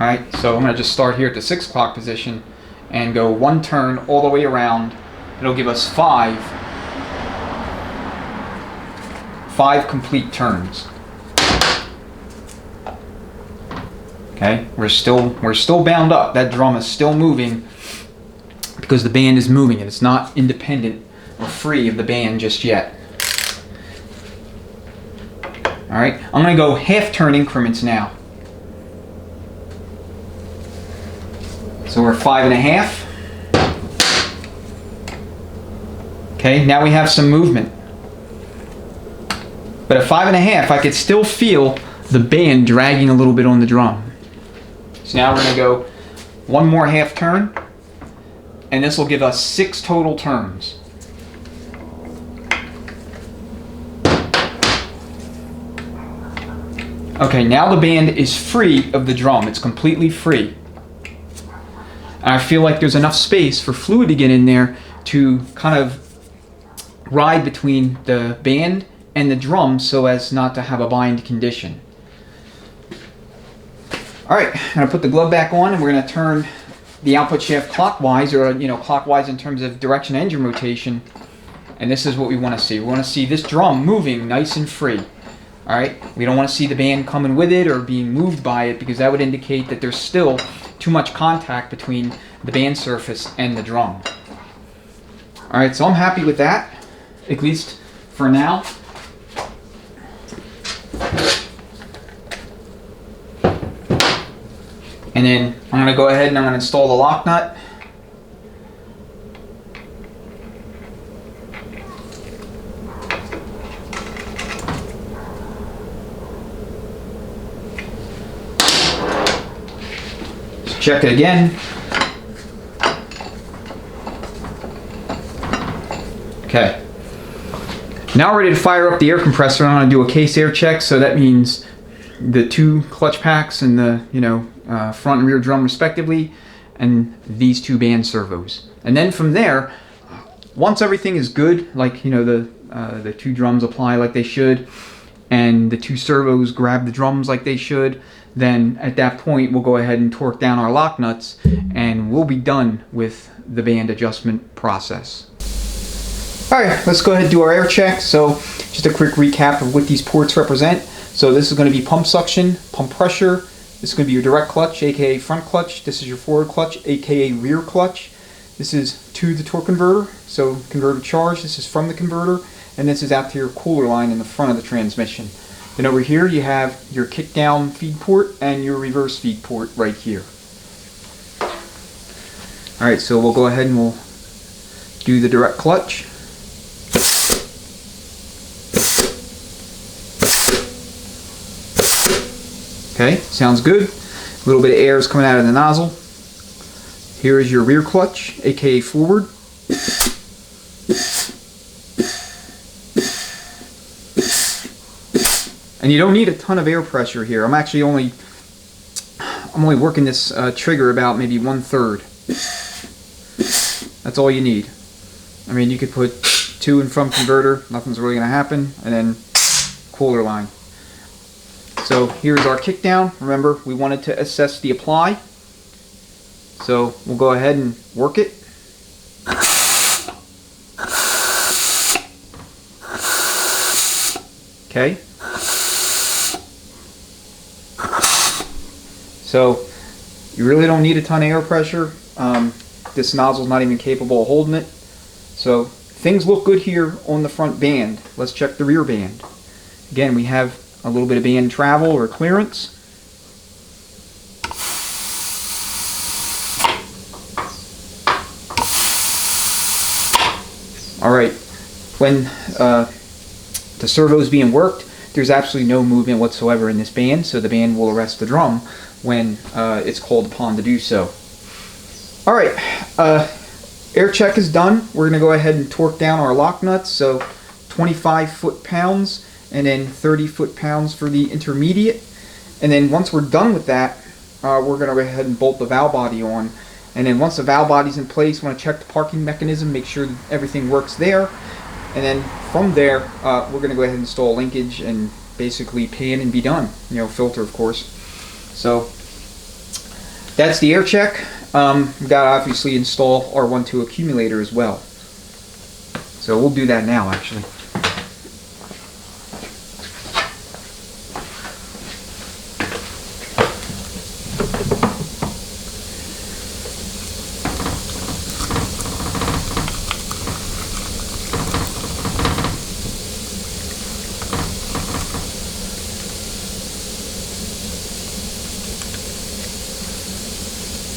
Alright, so I'm going to just start here at the 6 o'clock position and go 1 turn all the way around. It'll give us 5 complete turns. Okay, we're still bound up. That drum is still moving because the band is moving it. It's not independent or free of the band just yet. All right, I'm going to go half turn increments now. So we're 5.5. Okay, now we have some movement. But at 5.5, I could still feel the band dragging a little bit on the drum. So now we're going to go one more half turn, and this will give us 6 total turns. Okay, now the band is free of the drum. It's completely free. And I feel like there's enough space for fluid to get in there to kind of ride between the band and the drum so as not to have a bind condition. Alright, I'm going to put the glove back on, and we're going to turn the output shaft clockwise, or clockwise in terms of direction engine rotation. And this is what we want to see. We want to see this drum moving nice and free. Alright, we don't want to see the band coming with it or being moved by it, because that would indicate that there's still too much contact between the band surface and the drum. Alright, so I'm happy with that, at least for now. And then I'm going to go ahead and I'm going to install the lock nut. Let's check it again. Okay. Now we're ready to fire up the air compressor. I'm going to do a case air check, so that means the 2 clutch packs and the front and rear drum respectively, and these 2 band servos. And then from there, once everything is good, like the 2 drums apply like they should, and the 2 servos grab the drums like they should, then at that point we'll go ahead and torque down our lock nuts, and we'll be done with the band adjustment process. Alright, let's go ahead and do our air check. So just a quick recap of what these ports represent. So this is going to be pump suction, pump pressure. This is going to be your direct clutch, aka front clutch. This is your forward clutch, aka rear clutch. This is to the torque converter, so converter charge. This is from the converter, and this is out to your cooler line in the front of the transmission. Then over here you have your kick down feed port and your reverse feed port right here. Alright, so we'll go ahead and we'll do the direct clutch. Okay, sounds good. A little bit of air is coming out of the nozzle. Here is your rear clutch, aka forward. And you don't need a ton of air pressure here. I'm actually only working this trigger about maybe 1/3. That's all you need. I mean, you could put 2 in front converter, nothing's really going to happen, and then cooler line. So here's our kick down. Remember, we wanted to assess the apply. So we'll go ahead and work it. Okay. So you really don't need a ton of air pressure. This nozzle's not even capable of holding it. So things look good here on the front band. Let's check the rear band. Again, we have a little bit of band travel or clearance. Alright, when the servo is being worked, there's absolutely no movement whatsoever in this band, so the band will arrest the drum when it's called upon to do so. Alright, air check is done. We're going to go ahead and torque down our lock nuts, so 25 foot-pounds and then 30 foot-pounds for the intermediate. And then once we're done with that, we're going to go ahead and bolt the valve body on. And then once the valve body's in place, we want to check the parking mechanism, make sure that everything works there. And then from there, we're going to go ahead and install linkage and basically pan and be done. Filter, of course. So that's the air check. We've got to obviously install our 1-2 accumulator as well. So we'll do that now, actually.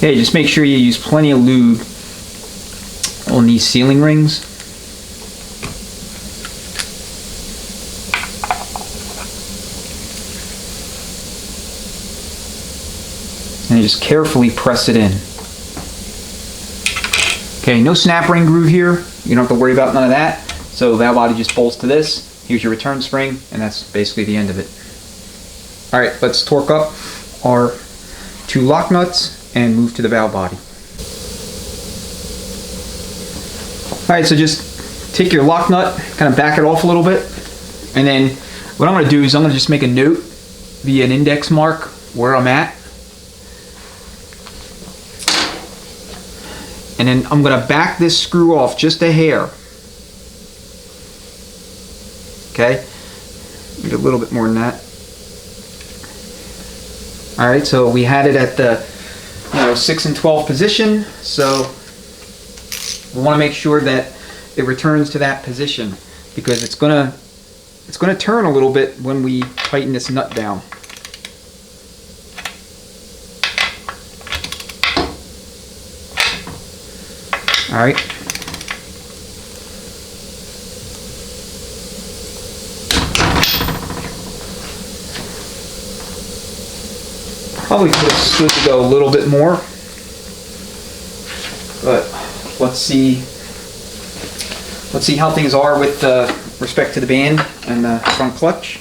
Okay, just make sure you use plenty of lube on these sealing rings. And just carefully press it in. Okay, no snap ring groove here. You don't have to worry about none of that. So the valve body just bolts to this. Here's your return spring, and that's basically the end of it. All right, let's torque up our 2 lock nuts and move to the valve body. All right, so just take your lock nut, kind of back it off a little bit, and then what I'm going to do is I'm going to just make a note via an index mark where I'm at. And then I'm going to back this screw off just a hair. Okay, need a little bit more than that. All right, so we had it at the 6 and 12 position, so we want to make sure that it returns to that position because it's gonna turn a little bit when we tighten this nut down. All right. Probably could have stood to go a little bit more, but let's see how things are with respect to the band and the front clutch.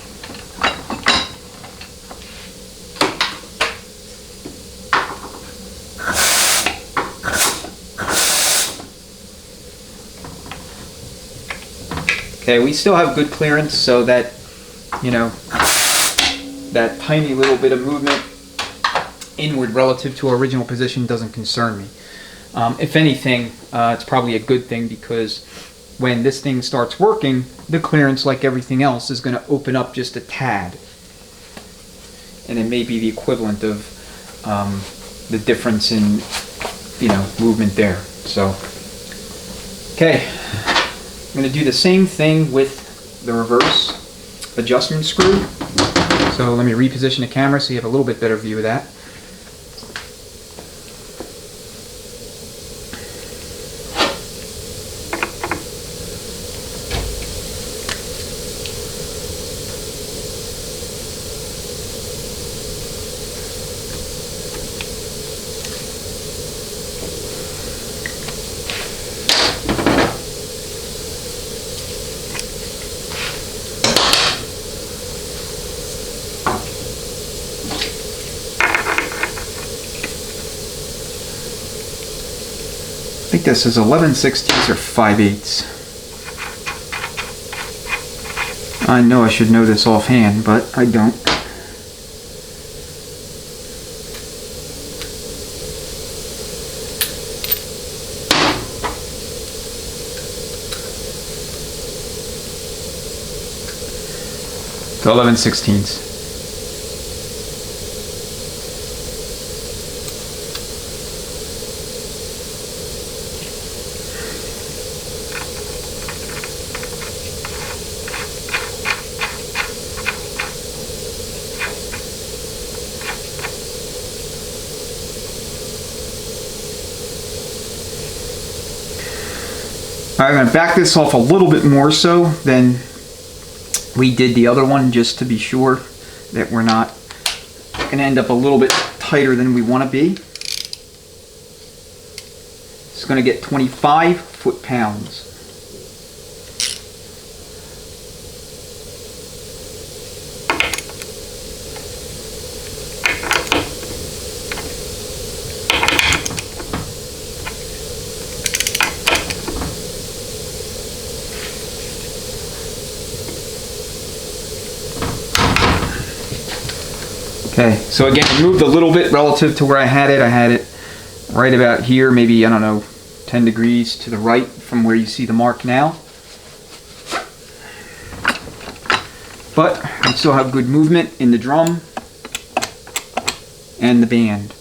Okay, we still have good clearance, so that, that tiny little bit of movement inward relative to our original position doesn't concern me. If anything, it's probably a good thing because when this thing starts working, the clearance, like everything else, is going to open up just a tad. And it may be the equivalent of the difference in, movement there. So, okay. I'm going to do the same thing with the reverse adjustment screw. So let me reposition the camera so you have a little bit better view of that. I think this is 11/16 or 5/8. I know I should know this offhand, but I don't. So 11/16. I'm going to back this off a little bit more so than we did the other one, just to be sure that we're not going to end up a little bit tighter than we want to be. It's going to get 25 foot-pounds. Okay, so again, it moved a little bit relative to where I had it. I had it right about here, maybe, I don't know, 10 degrees to the right from where you see the mark now. But we still have good movement in the drum and the band.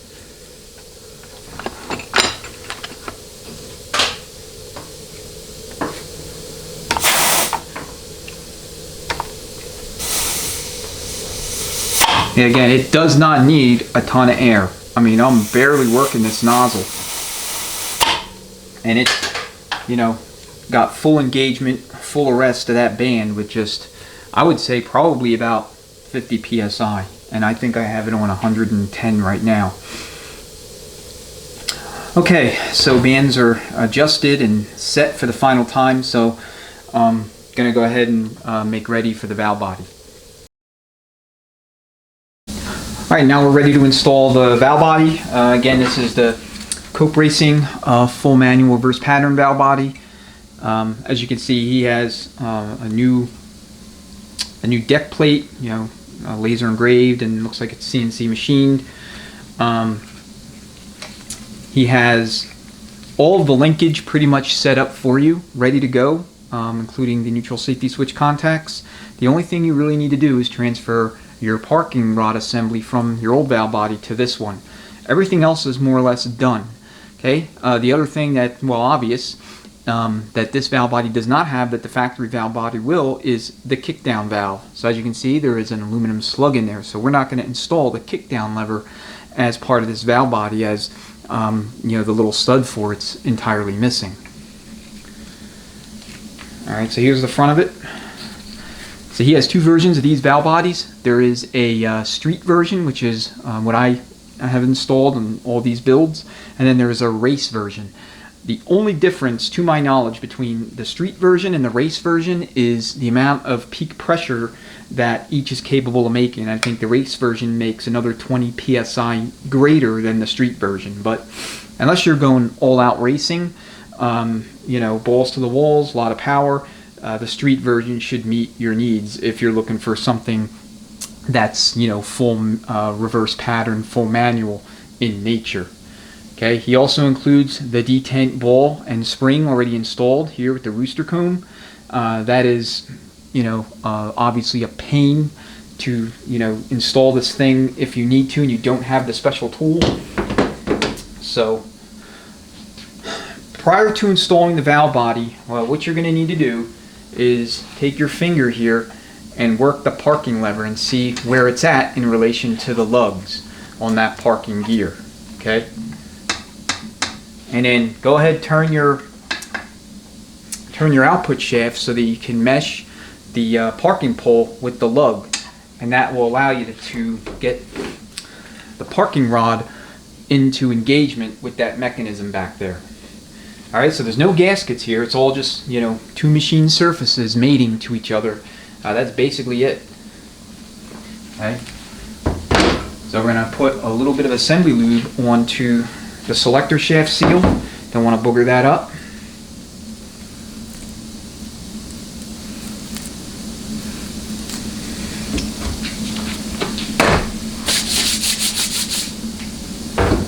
And again, it does not need a ton of air. I mean, I'm barely working this nozzle, and it's, you know, got full engagement, full arrest of that band with just, I would say probably about 50 psi, and I think I have it on 110 right now. Okay, so bands are adjusted and set for the final time, so I'm going to go ahead and make ready for the valve body. Alright, now we're ready to install the valve body. Again, this is the Cope Racing full manual reverse pattern valve body. As you can see, he has a new deck plate, you know, laser engraved, and looks like it's CNC machined. He has all of the linkage pretty much set up for you, ready to go, including the neutral safety switch contacts. The only thing you really need to do is transfer your parking rod assembly from your old valve body to this one. Everything else is more or less done. Okay. The other thing that, well, obvious, that this valve body does not have, that the factory valve body will, is the kickdown valve. So as you can see, there is an aluminum slug in there. So we're not going to install the kickdown lever as part of this valve body, as you know, the little stud for it's entirely missing. Alright, so here's the front of it. So he has two versions of these valve bodies. There is a street version, which is what I have installed in all these builds, and then there is a race version. The only difference, to my knowledge, between the street version and the race version is the amount of peak pressure that each is capable of making. I think the race version makes another 20 psi greater than the street version. But unless you're going all out racing, you know, balls to the walls, a lot of power, the street version should meet your needs if you're looking for something that's, you know, full reverse pattern, full manual in nature. Okay, he also includes the detent ball and spring already installed here with the rooster comb. That is, you know, obviously a pain to, you know, install this thing if you need to and you don't have the special tool. So prior to installing the valve body, well, what you're going to need to do is take your finger here and work the parking lever and see where it's at in relation to the lugs on that parking gear. Okay, and then go ahead, turn your output shaft so that you can mesh the parking pole with the lug, and that will allow you to get the parking rod into engagement with that mechanism back there. Alright, so there's no gaskets here. It's all just, you know, two machine surfaces mating to each other. That's basically it. Okay. So we're going to put a little bit of assembly lube onto the selector shaft seal. Don't want to booger that up.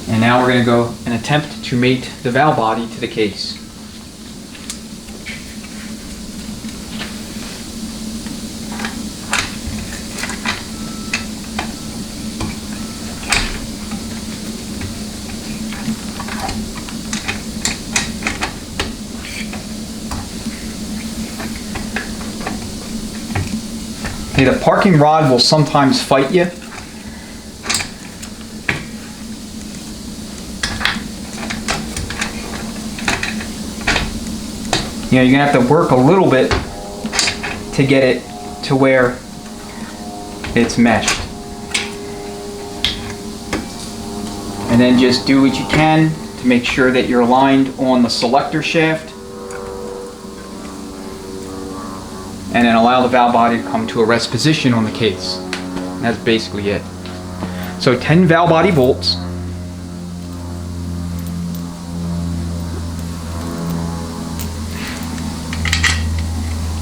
And now we're going to go and attempt to mate the valve body to the case. Okay, the parking rod will sometimes fight you. You know, you're going to have to work a little bit to get it to where it's meshed. And then just do what you can to make sure that you're aligned on the selector shaft. And then allow the valve body to come to a rest position on the case. And that's basically it. So 10 valve body bolts.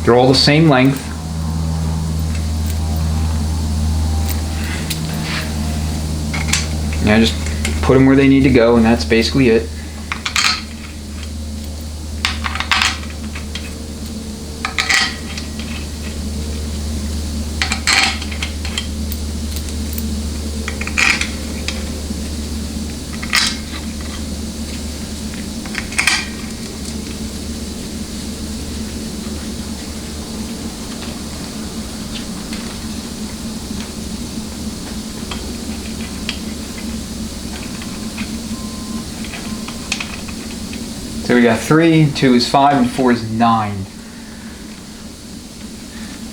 They're all the same length. Now just put them where they need to go, and that's basically it. So we got 3, 2 is 5, and 4 is 9.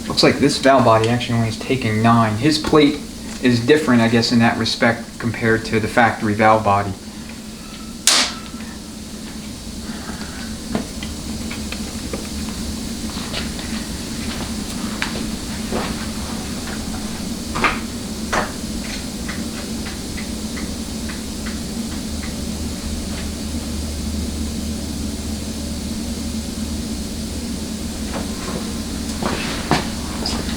Looks like this valve body actually only is taking 9. His plate is different, I guess, in that respect compared to the factory valve body.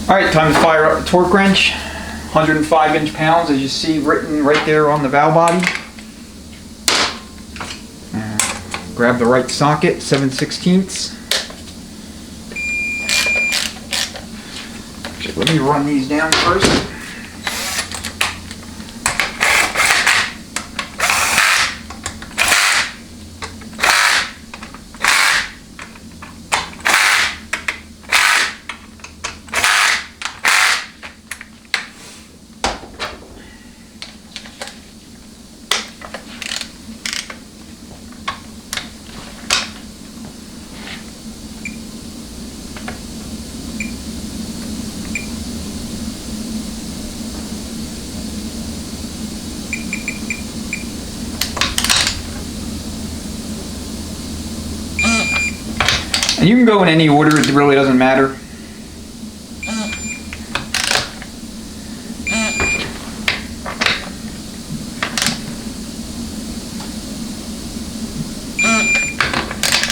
Alright, time to fire up the torque wrench. 105 inch-pounds, as you see written right there on the valve body. Grab the right socket, 7/16. Okay, let me run these down first. And you can go in any order, it really doesn't matter.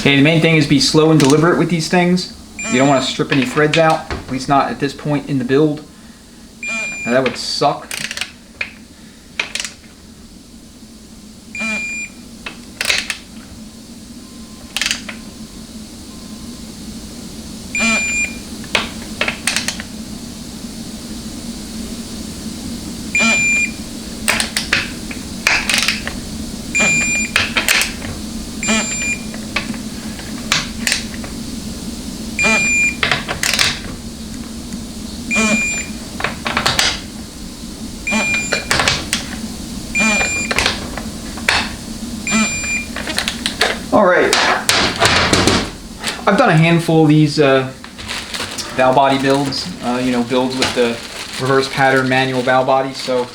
Okay, the main thing is be slow and deliberate with these things. You don't want to strip any threads out, at least not at this point in the build. Now that would suck. Alright, I've done a handful of these valve body builds, builds with the reverse pattern manual valve bodies, so,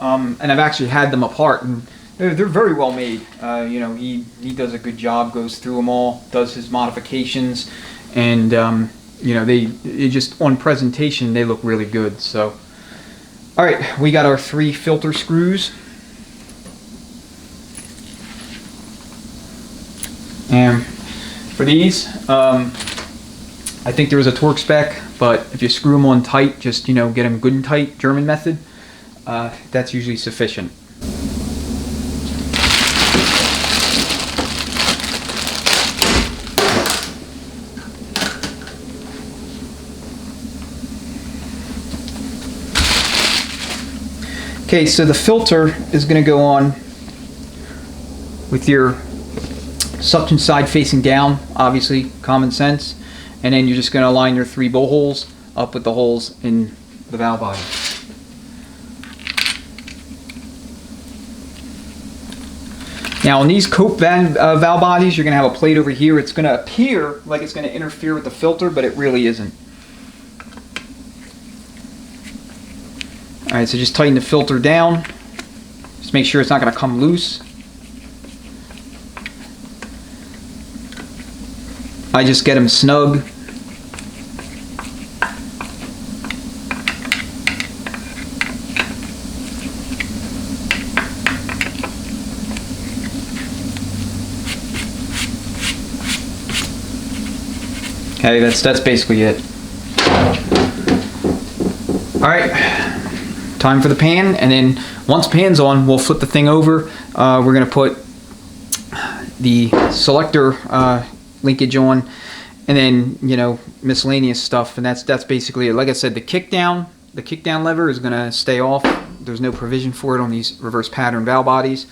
and I've actually had them apart, and they're very well made. He does a good job, goes through them all, does his modifications, and, they just, on presentation, they look really good, so. Alright, we got our 3 filter screws. And for these, I think there was a torque spec, but if you screw them on tight, just, get them good and tight, German method, that's usually sufficient. Okay, so the filter is going to go on with your suction side facing down, obviously, common sense, and then you're just going to align your 3 bowl holes up with the holes in the valve body. Now on these cope valve bodies, you're going to have a plate over here. It's going to appear like it's going to interfere with the filter, but it really isn't. Alright, so just tighten the filter down. Just make sure it's not going to come loose. I just get them snug. Okay, that's basically it. Alright, time for the pan, and then once pan's on, we'll flip the thing over. We're going to put the selector linkage on, and then miscellaneous stuff, and that's basically it. Like I said, the kick down lever is going to stay off. There's no provision for it on these reverse pattern valve bodies,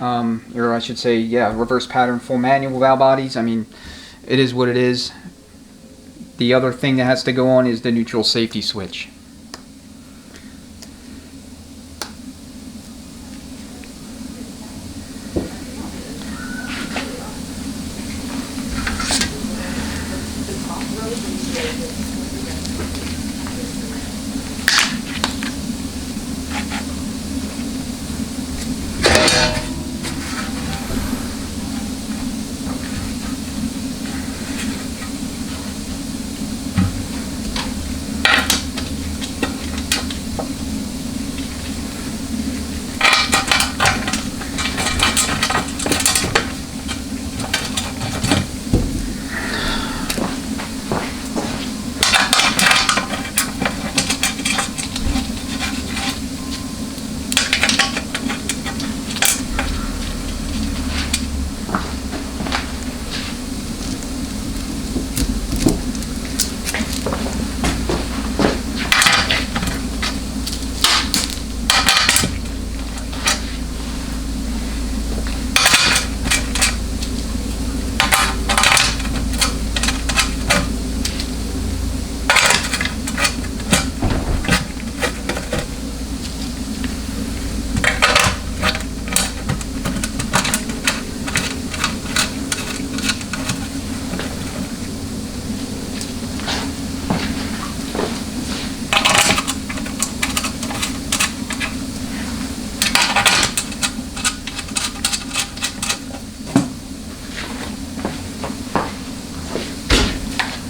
or I should say, yeah, reverse pattern full manual valve bodies. I mean, it is what it is. The other thing that has to go on is the neutral safety switch.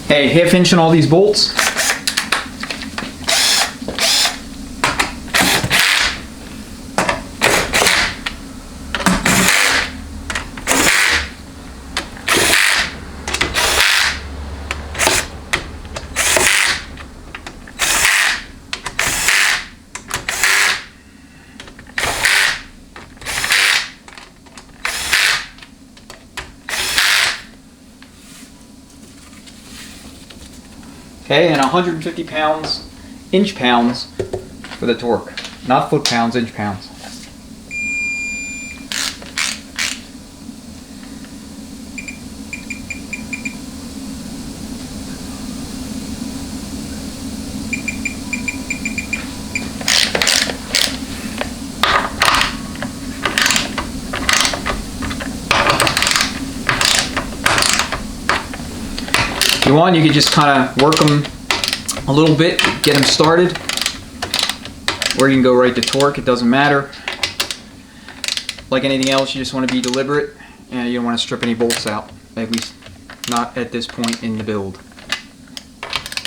Hey, half inch on all these bolts. Okay, and 150 pounds, inch-pounds for the torque. Not foot-pounds, inch-pounds. If you want, you could just kind of work them a little bit, get them started, or you can go right to torque, it doesn't matter. Like anything else, you just want to be deliberate, and you don't want to strip any bolts out, at least not at this point in the build.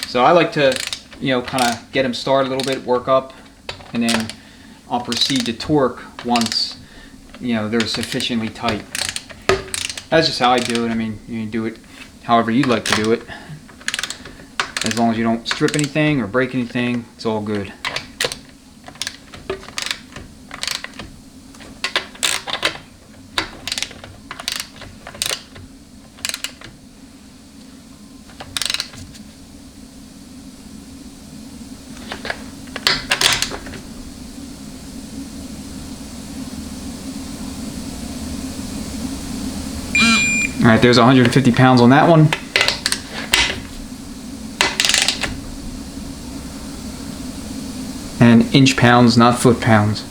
So I like to, kind of get them started a little bit, work up, and then I'll proceed to torque once, they're sufficiently tight. That's just how I do it. I mean, you can do it however you'd like to do it. As long as you don't strip anything or break anything, it's all good. Alright, there's 150 pounds on that one. And inch-pounds, not foot-pounds.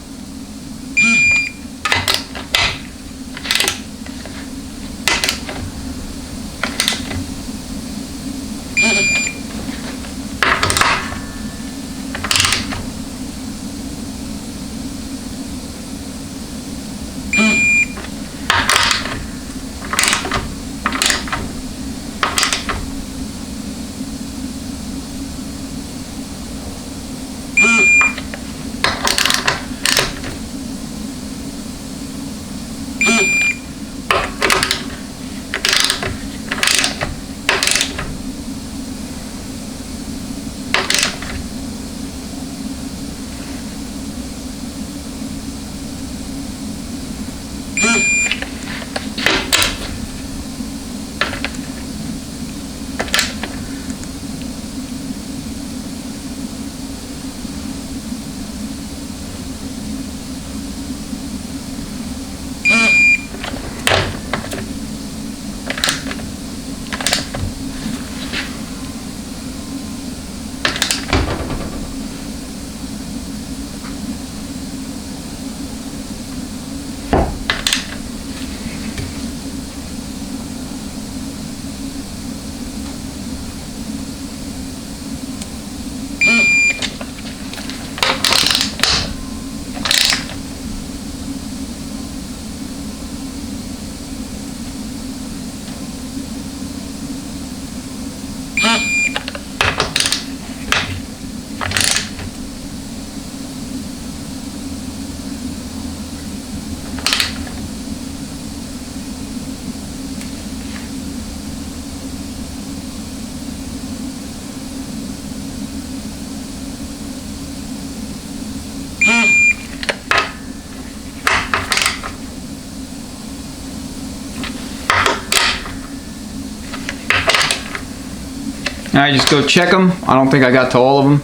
I just go check them. I don't think I got to all of them.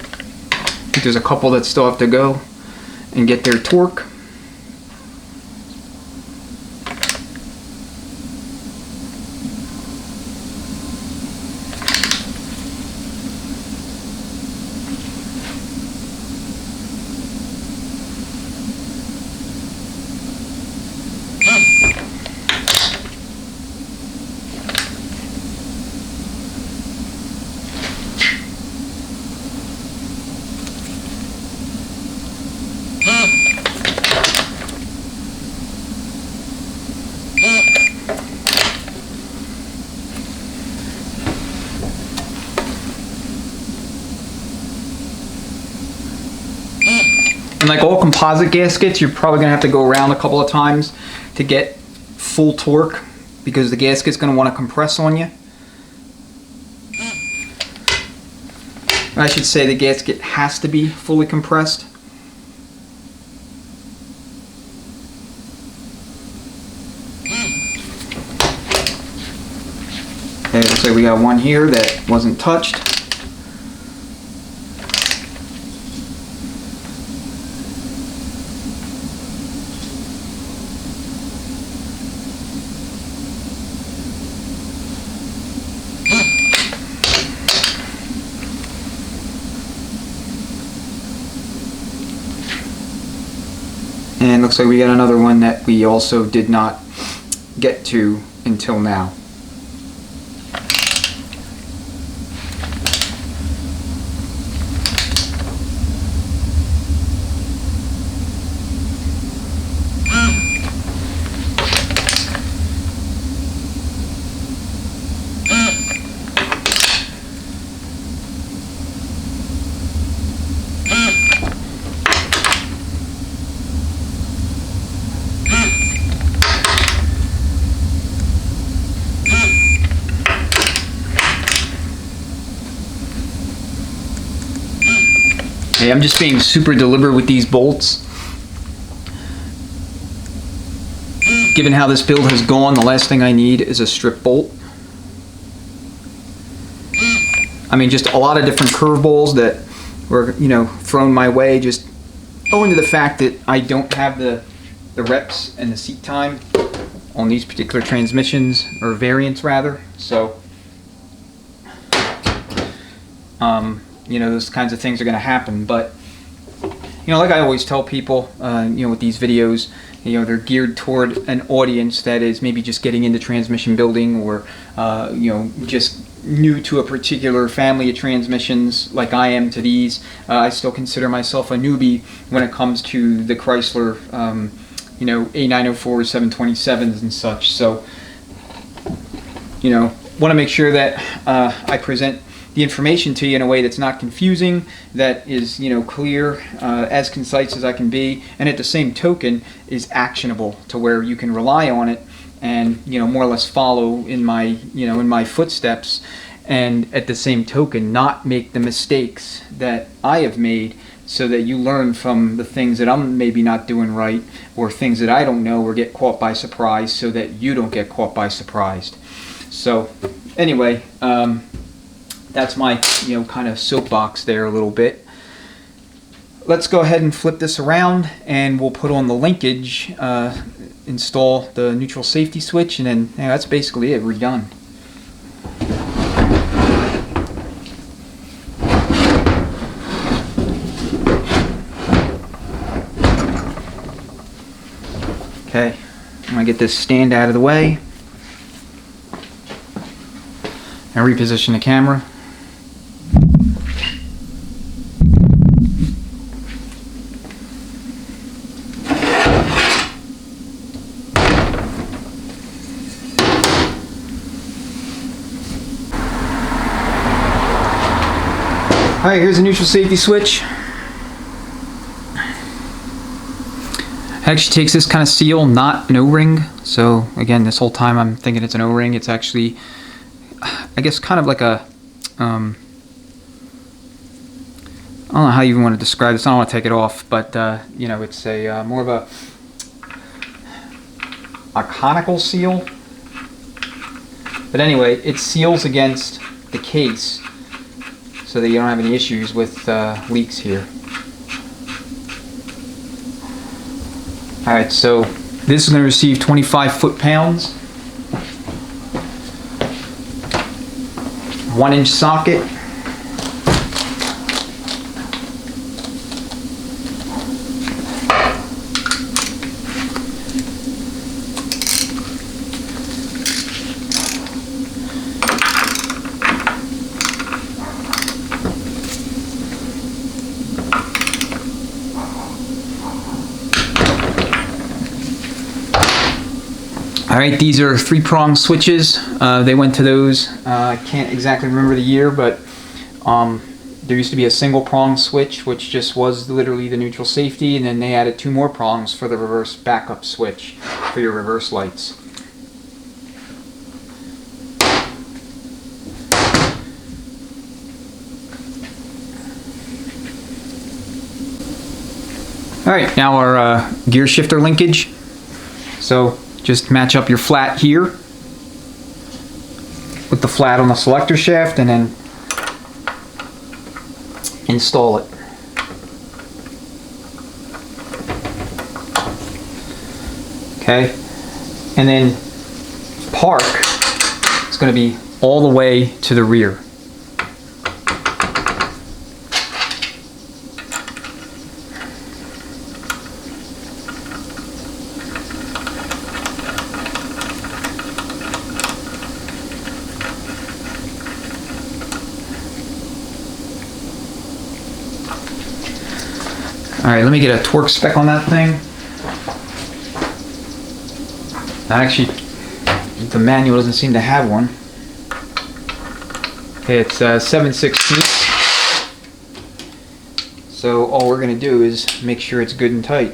I think there's a couple that still have to go and get their torque. And like all composite gaskets, you're probably going to have to go around a couple of times to get full torque because the gasket's going to want to compress on you. I should say the gasket has to be fully compressed. Okay, looks like we got one here that wasn't touched. And looks like we got another one that we also did not get to until now. Hey, I'm just being super deliberate with these bolts. Given how this build has gone, the last thing I need is a strip bolt. I mean, just a lot of different curveballs that were, you know, thrown my way, just owing to the fact that I don't have the reps and the seat time on these particular transmissions, or variants rather. So, you know, those kinds of things are going to happen. But, you know, like I always tell people, you know, with these videos, you know, they're geared toward an audience that is maybe just getting into transmission building, or, you know, just new to a particular family of transmissions like I am to these. I still consider myself a newbie when it comes to the Chrysler, you know, A904s, 727s and such. So, you know, want to make sure that I present the information to you in a way that's not confusing, that is, you know, clear, as concise as I can be, and at the same token is actionable to where you can rely on it and, you know, more or less follow in my, you know, in my footsteps, and at the same token not make the mistakes that I have made, so that you learn from the things that I'm maybe not doing right, or things that I don't know, or get caught by surprise, so that you don't get caught by surprise. So anyway, that's my, you know, kind of soapbox there a little bit. Let's go ahead and flip this around, and we'll put on the linkage, install the neutral safety switch, and then, yeah, that's basically it. We're done. Okay, I'm gonna get this stand out of the way and reposition the camera. Alright, here's the neutral safety switch. It actually takes this kind of seal, not an O-ring. So again, this whole time I'm thinking it's an O-ring. It's actually, I guess, kind of like a, I don't know how you even want to describe this. I don't want to take it off, but you know, it's a more of a conical seal. But anyway, it seals against the case. so that you don't have any issues with leaks here. Alright, so this is going to receive 25 foot-pounds, 1-inch socket, Alright, these are 3-prong switches. They went to those. I can't exactly remember the year, but there used to be a single prong switch, which just was literally the neutral safety, and then they added 2 more prongs for the reverse backup switch for your reverse lights. Alright, now our gear shifter linkage. So just match up your flat here with the flat on the selector shaft and then install it. Okay, and then park is going to be all the way to the rear. Alright, let me get a torque spec on that thing. Actually, the manual doesn't seem to have one. Okay, it's 7/16. So all we're going to do is make sure it's good and tight.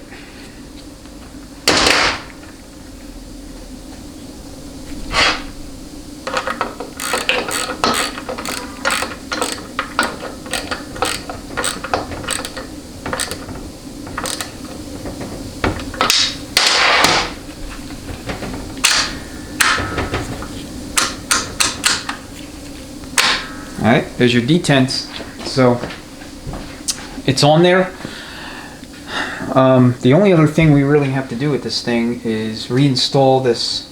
Alright, there's your detents. So it's on there. The only other thing we really have to do with this thing is reinstall this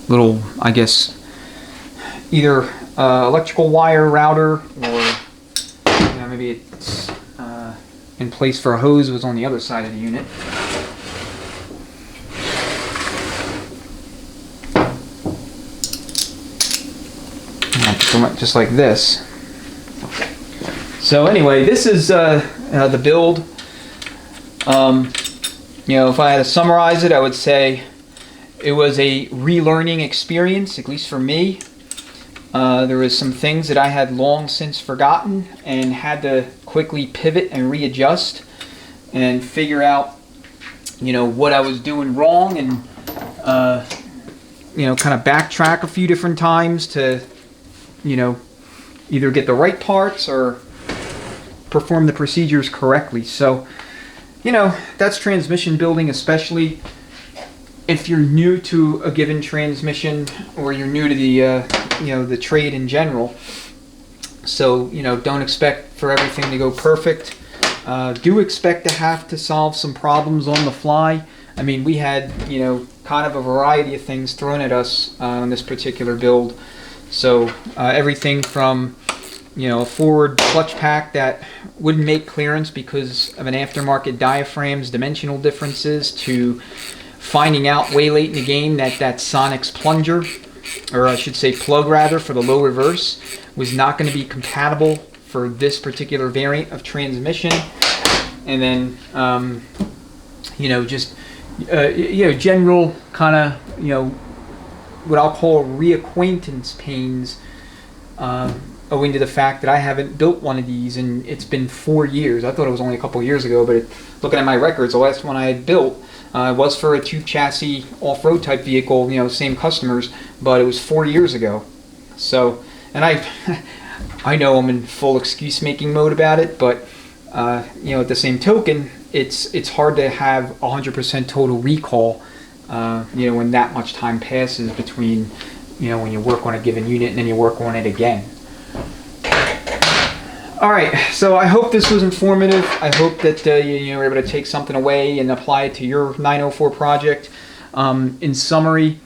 little, I guess, either electrical wire router, or maybe it's in place for a hose was on the other side of the unit. Just like this. So anyway, this is the build. If I had to summarize it, I would say it was a relearning experience, at least for me. There was some things that I had long since forgotten and had to quickly pivot and readjust and figure out, what I was doing wrong, and kind of backtrack a few different times to either get the right parts or perform the procedures correctly. So, that's transmission building, especially if you're new to a given transmission or you're new to the, the trade in general. So, don't expect for everything to go perfect. Do expect to have to solve some problems on the fly. I mean, we had, kind of a variety of things thrown at us on this particular build. So everything from, a forward clutch pack that wouldn't make clearance because of an aftermarket diaphragm's dimensional differences, to finding out way late in the game that Sonic's plunger, or I should say plug rather, for the low reverse was not going to be compatible for this particular variant of transmission. And then, general kind of, what I'll call reacquaintance pains, owing to the fact that I haven't built one of these, and it's been 4 years. I thought it was only a couple years ago, but looking at my records, the last one I had built was for a 2-chassis off-road type vehicle, same customers, but it was 4 years ago. So, and I know I'm in full excuse-making mode about it, but at the same token, it's hard to have 100% total recall. When that much time passes between, when you work on a given unit and then you work on it again. All right, so I hope this was informative. I hope that you were able to take something away and apply it to your 904 project. In summary,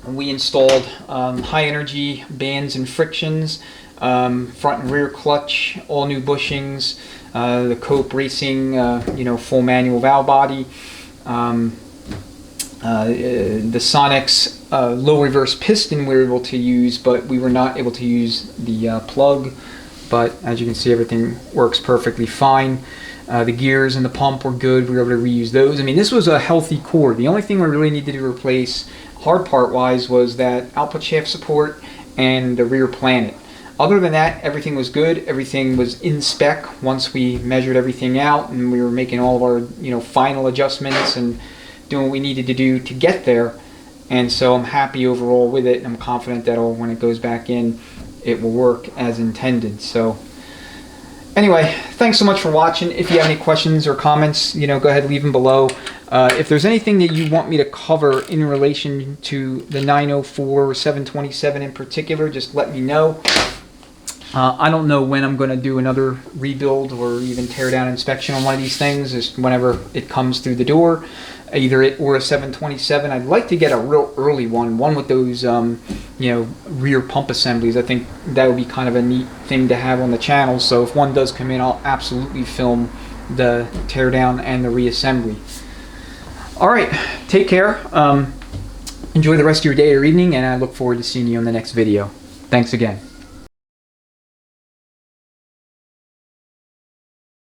we installed high energy bands and frictions, front and rear clutch, all new bushings, the Cope Racing, full manual valve body, the Sonex low reverse piston we were able to use, but we were not able to use the plug. But as you can see, everything works perfectly fine. The gears and the pump were good. We were able to reuse those. I mean, this was a healthy core. The only thing we really needed to replace, hard part wise, was that output shaft support and the rear planet. Other than that, everything was good. Everything was in spec once we measured everything out, and we were making all of our final adjustments and doing what we needed to do to get there. And so I'm happy overall with it. I'm confident that when it goes back in, it will work as intended. So anyway, thanks so much for watching. If you have any questions or comments, go ahead, leave them below. If there's anything that you want me to cover in relation to the 904 or 727 in particular, just let me know. I don't know when I'm going to do another rebuild or even tear down inspection on one of these things, just whenever it comes through the door, either it or a 727. I'd like to get a real early one with those rear pump assemblies. I think that would be kind of a neat thing to have on the channel. So if one does come in, I'll absolutely film the tear down and the reassembly. All right, take care. Enjoy the rest of your day or evening, and I look forward to seeing you in the next video. Thanks again.